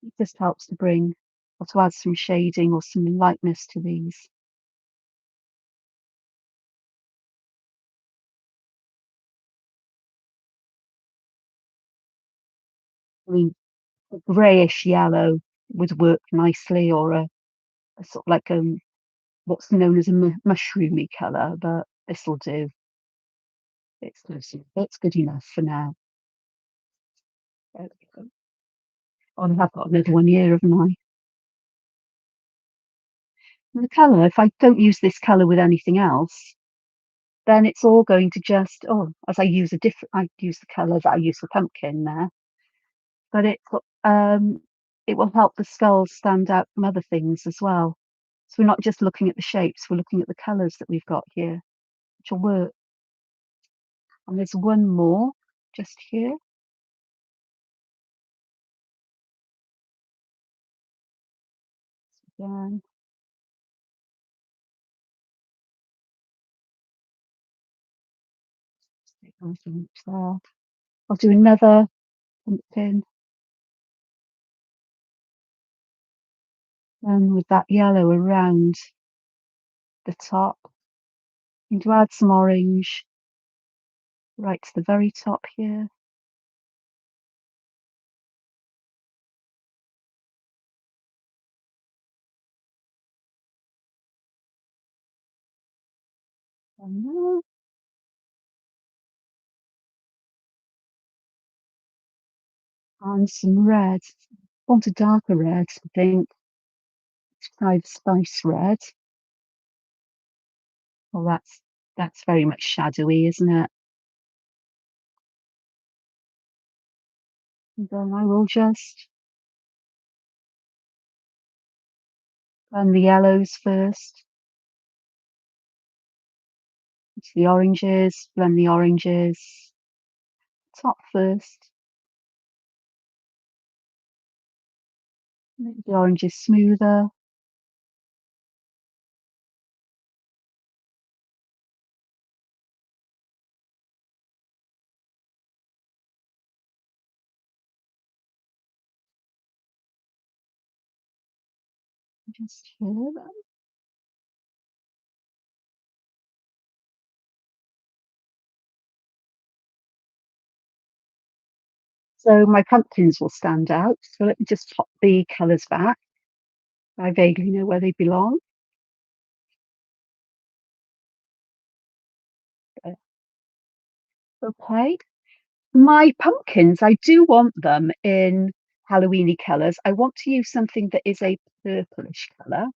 It just helps to bring or to add some shading or some lightness to these. I mean, a greyish yellow would work nicely, or a sort of like what's known as a mushroomy colour, but this'll do. It's good enough for now. There we go. Oh, and I've got another one here, haven't I? And the colour, if I don't use this colour with anything else, then it's all going to just, oh, as I use I use the colour that I use for pumpkin there, but it will help the skulls stand out from other things as well. So we're not just looking at the shapes, we're looking at the colours that we've got here, which will work. And there's one more just here. Again, stick anything there. I'll do another pumpkin, and with that yellow around the top. I'm going to add some orange right to the very top here. And there. And some red. Want a darker red, I think. Let's try the spice red. Well, that's very much shadowy, isn't it? And then I will just blend the yellows first. Into the oranges, blend the oranges. Top first. Make the oranges smoother. Just here. So my pumpkins will stand out. So let me just pop the colours back. I vaguely know where they belong. Okay. My pumpkins, I do want them in Halloweeny colours. I want to use something that is a purplish colour.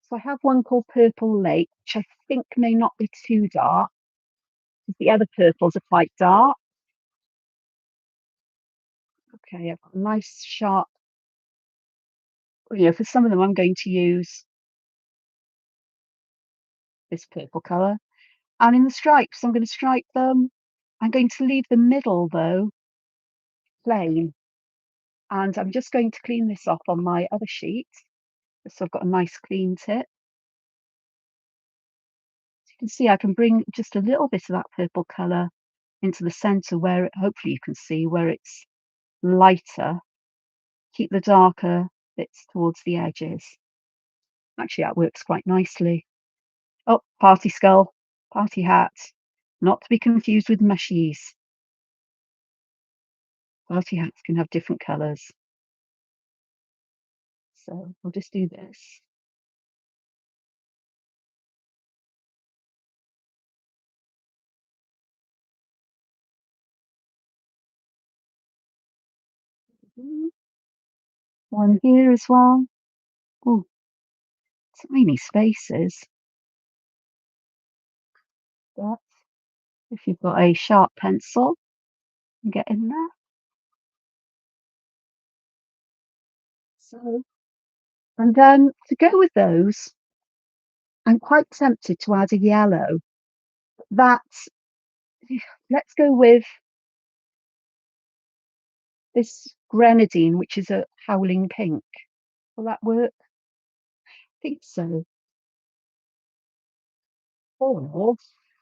So I have one called Purple Lake, which I think may not be too dark, because the other purples are quite dark. Okay, I've got a nice sharp, for some of them I'm going to use this purple colour. And in the stripes, I'm going to stripe them. I'm going to leave the middle though plain. And I'm just going to clean this off on my other sheet. So I've got a nice clean tip. So you can see I can bring just a little bit of that purple colour into the centre where hopefully you can see where it's lighter. Keep the darker bits towards the edges. Actually, that works quite nicely. Oh, party skull, party hat. Not to be confused with mushies. Party hats can have different colours. So I'll just do this. One here as well. Oh, tiny spaces. But if you've got a sharp pencil, you get in there. So, and then to go with those, I'm quite tempted to add a yellow. That let's go with this grenadine, which is a howling pink. Will that work? I think so. Or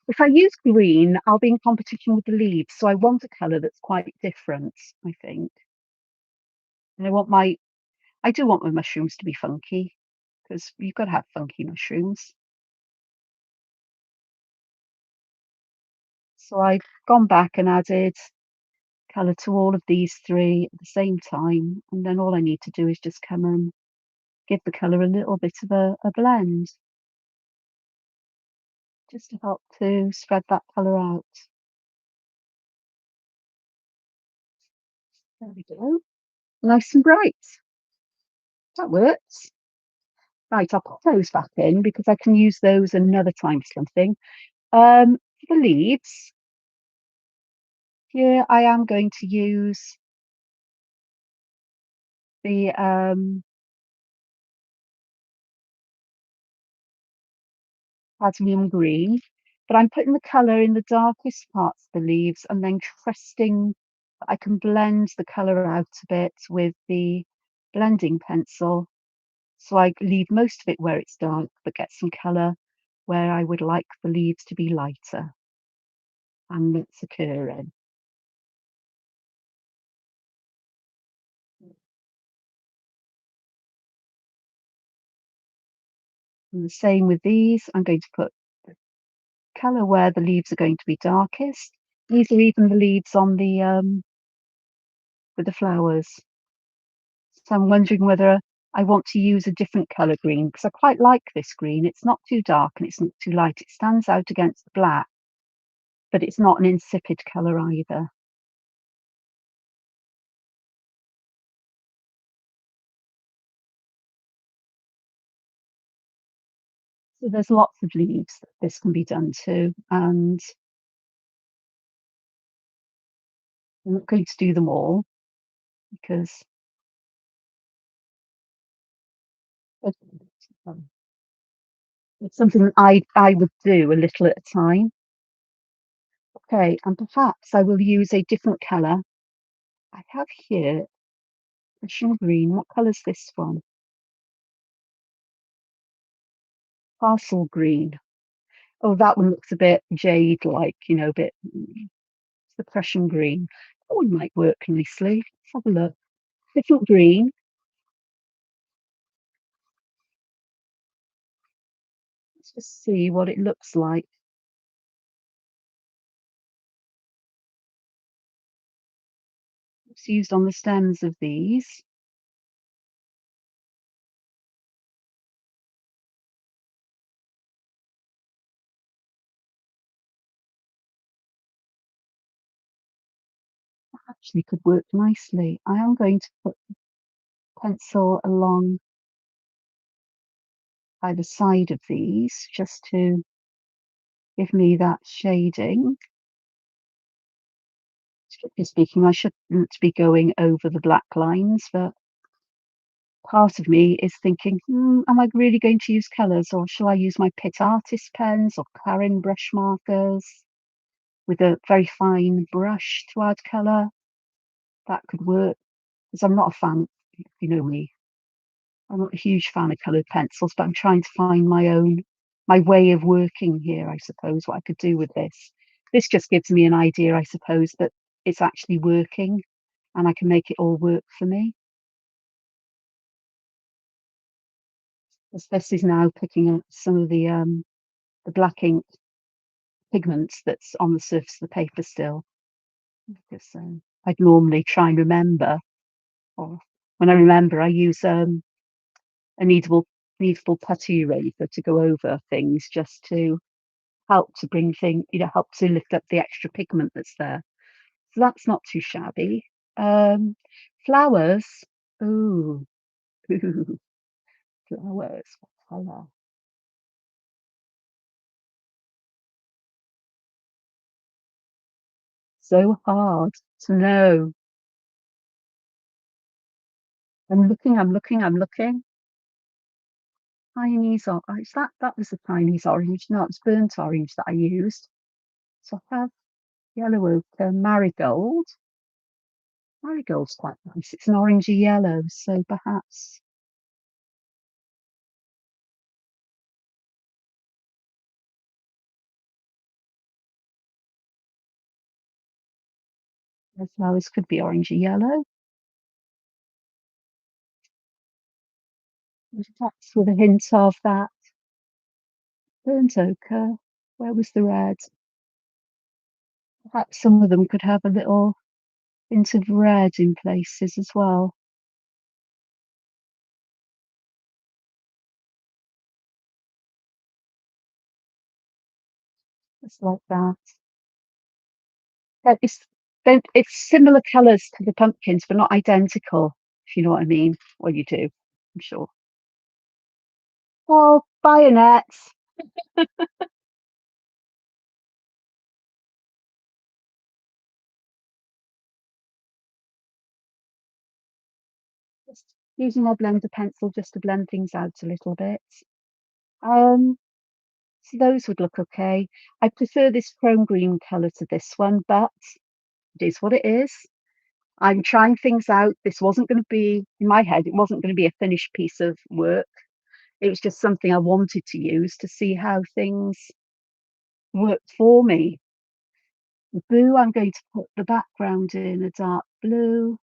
if I use green, I'll be in competition with the leaves. So I want a colour that's quite different, I think. And I do want my mushrooms to be funky because you've got to have funky mushrooms. So I've gone back and added colour to all of these three at the same time. And then all I need to do is just come and give the colour a little bit of a blend, just to help to spread that colour out. There we go. Nice and bright. That works. Right, I'll put those back in because I can use those another time for something. For the leaves, here I am going to use the cadmium green, but I'm putting the colour in the darkest parts of the leaves and then trusting that I can blend the colour out a bit with the blending pencil. So I leave most of it where it's dark, but get some colour where I would like the leaves to be lighter and it's occurring. And the same with these, I'm going to put colour where the leaves are going to be darkest. These are even the leaves on the with the flowers. So I'm wondering whether I want to use a different colour green because I quite like this green. It's not too dark and it's not too light. It stands out against the black, but it's not an insipid colour either. So there's lots of leaves that this can be done to, and I'm not going to do them all because it's it's something that I would do a little at a time. Okay, and perhaps I will use a different colour. I have here additional green. What colour's this one? Parcel green. Oh, that one looks a bit jade-like, a bit it's the Prussian green. That one might work nicely. Let's have a look. Different green. Let's just see what it looks like. It's used on the stems of these. Actually could work nicely. I am going to put pencil along either side of these just to give me that shading. Strictly speaking, I shouldn't be going over the black lines, but part of me is thinking, am I really going to use colours or shall I use my Pitt Artist pens or Clarin brush markers with a very fine brush to add colour? That could work because I'm not a fan, you know me, I'm not a huge fan of coloured pencils, but I'm trying to find my way of working here, I suppose, what I could do with this. This just gives me an idea, I suppose, that it's actually working and I can make it all work for me. As this is now picking up some of the black ink pigments that's on the surface of the paper still. Because I'd normally try and remember, or when I remember, I use a kneadable putty eraser to go over things just to help to bring things, help to lift up the extra pigment that's there. So that's not too shabby. Um, flowers. Ooh, ooh, flowers. What colour? So hard to know. I'm looking. Chinese orange. That was the Chinese orange. No, it's burnt orange that I used. So I have yellow ochre, marigold. Marigold's quite nice. It's an orangey yellow, so perhaps the flowers could be orangey yellow. Perhaps with a hint of that burnt ochre. Where was the red? Perhaps some of them could have a little hint of red in places as well. Just like that. Yeah, it's similar colours to the pumpkins, but not identical, if you know what I mean. Well, you do, I'm sure. Oh, bayonets. Just using my blender pencil just to blend things out a little bit. Um, so those would look okay. I prefer this chrome green colour to this one, but it is what it is. I'm trying things out. This wasn't going to be, in my head, it wasn't going to be a finished piece of work. It was just something I wanted to use to see how things worked for me. The blue, I'm going to put the background in a dark blue.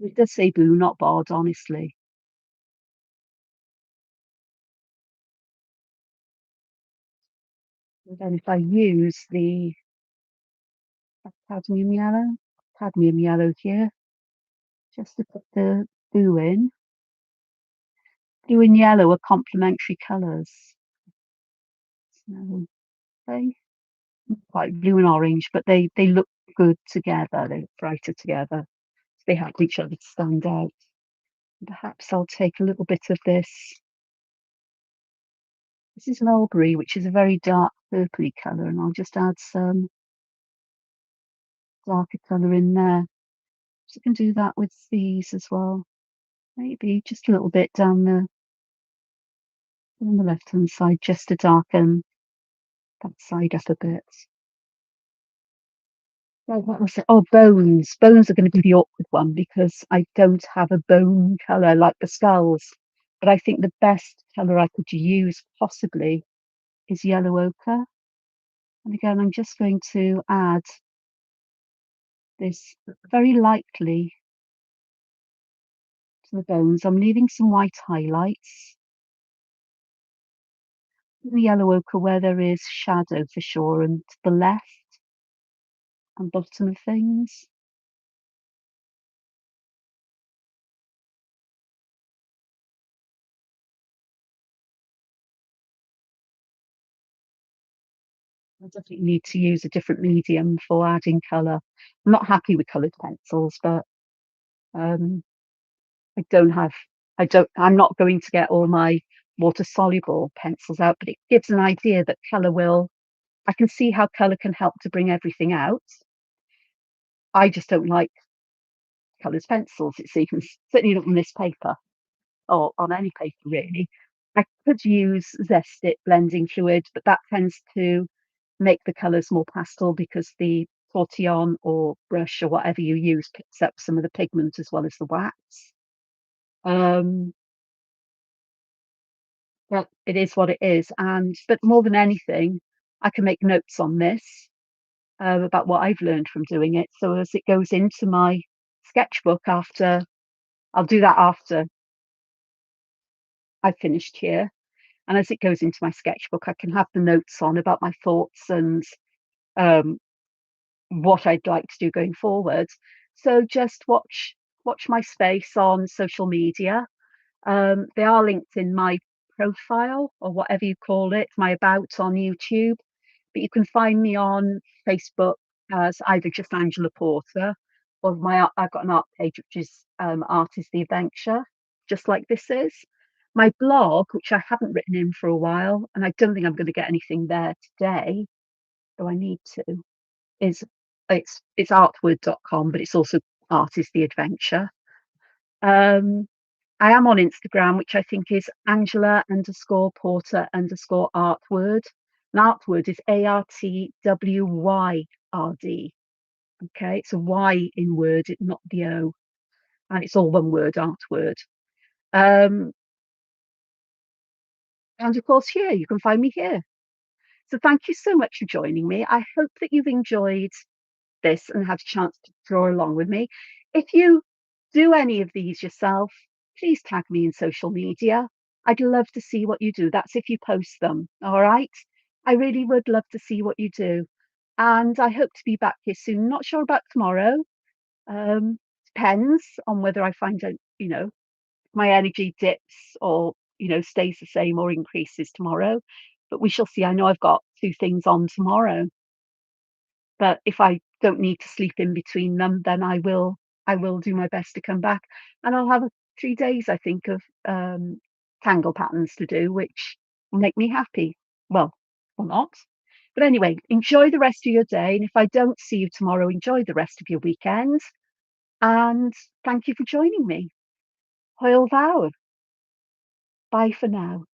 It does say blue, not bod, honestly. And then if I use the cadmium yellow here, just to put the blue in. Blue and yellow are complementary colours. So they quite blue and orange, but they look good together. They look brighter together. They help each other to stand out. Perhaps I'll take a little bit of this. This is mulberry, which is a very dark purpley colour, and I'll just add some darker colour in there. So I can do that with these as well. Maybe just a little bit down on the left hand side, just to darken that side up a bit. Right, what was it? Oh, bones. Bones are going to be the awkward one because I don't have a bone colour like the skulls. But I think the best colour I could use possibly is yellow ochre. And again, I'm just going to add this very lightly to the bones. I'm leaving some white highlights. The yellow ochre where there is shadow for sure, and to the left and bottom of things. I definitely need to use a different medium for adding colour. I'm not happy with coloured pencils, but um, I don't have, I'm not going to get all my water soluble pencils out, but it gives an idea that colour will, I can see how colour can help to bring everything out. I just don't like coloured pencils, it seems, certainly not on this paper or on any paper really. I could use Zest It blending fluid, but that tends to make the colours more pastel because the tortillon or brush or whatever you use picks up some of the pigment as well as the wax. Um, but it is what it is. And but more than anything, I can make notes on this about what I've learned from doing it. So as it goes into my sketchbook after, I'll do that after I've finished here. And as it goes into my sketchbook, I can have the notes on about my thoughts and um, what I'd like to do going forward. So just watch my space on social media. They are linked in my profile or whatever you call it, my about on YouTube. But you can find me on Facebook as either just Angela Porter or I've got an art page which is Art is the Adventure, just like this is. My blog, which I haven't written in for a while, and I don't think I'm going to get anything there today, though I need to, is it's artword.com, but it's also Art is the Adventure. Um, I am on Instagram, which I think is Angela underscore Porter underscore Artword. And Artword is ARTWYRD. Okay, it's a Y in word, not the O, and it's all one word, Artword. Um, and of course, here you can find me here. So thank you so much for joining me. I hope that you've enjoyed this and had a chance to draw along with me. If you do any of these yourself, please tag me in social media. I'd love to see what you do. That's if you post them. All right. I really would love to see what you do. And I hope to be back here soon. Not sure about tomorrow. Um, Depends on whether I find out, my energy dips or, stays the same or increases tomorrow. But we shall see. I know I've got two things on tomorrow. But if I don't need to sleep in between them, then I will do my best to come back, and I'll have 3 days, I think, of, tangle patterns to do, which will make me happy. Well, or not. But anyway, enjoy the rest of your day, and if I don't see you tomorrow, enjoy the rest of your weekend, and thank you for joining me. Hwyl fawr. Bye for now.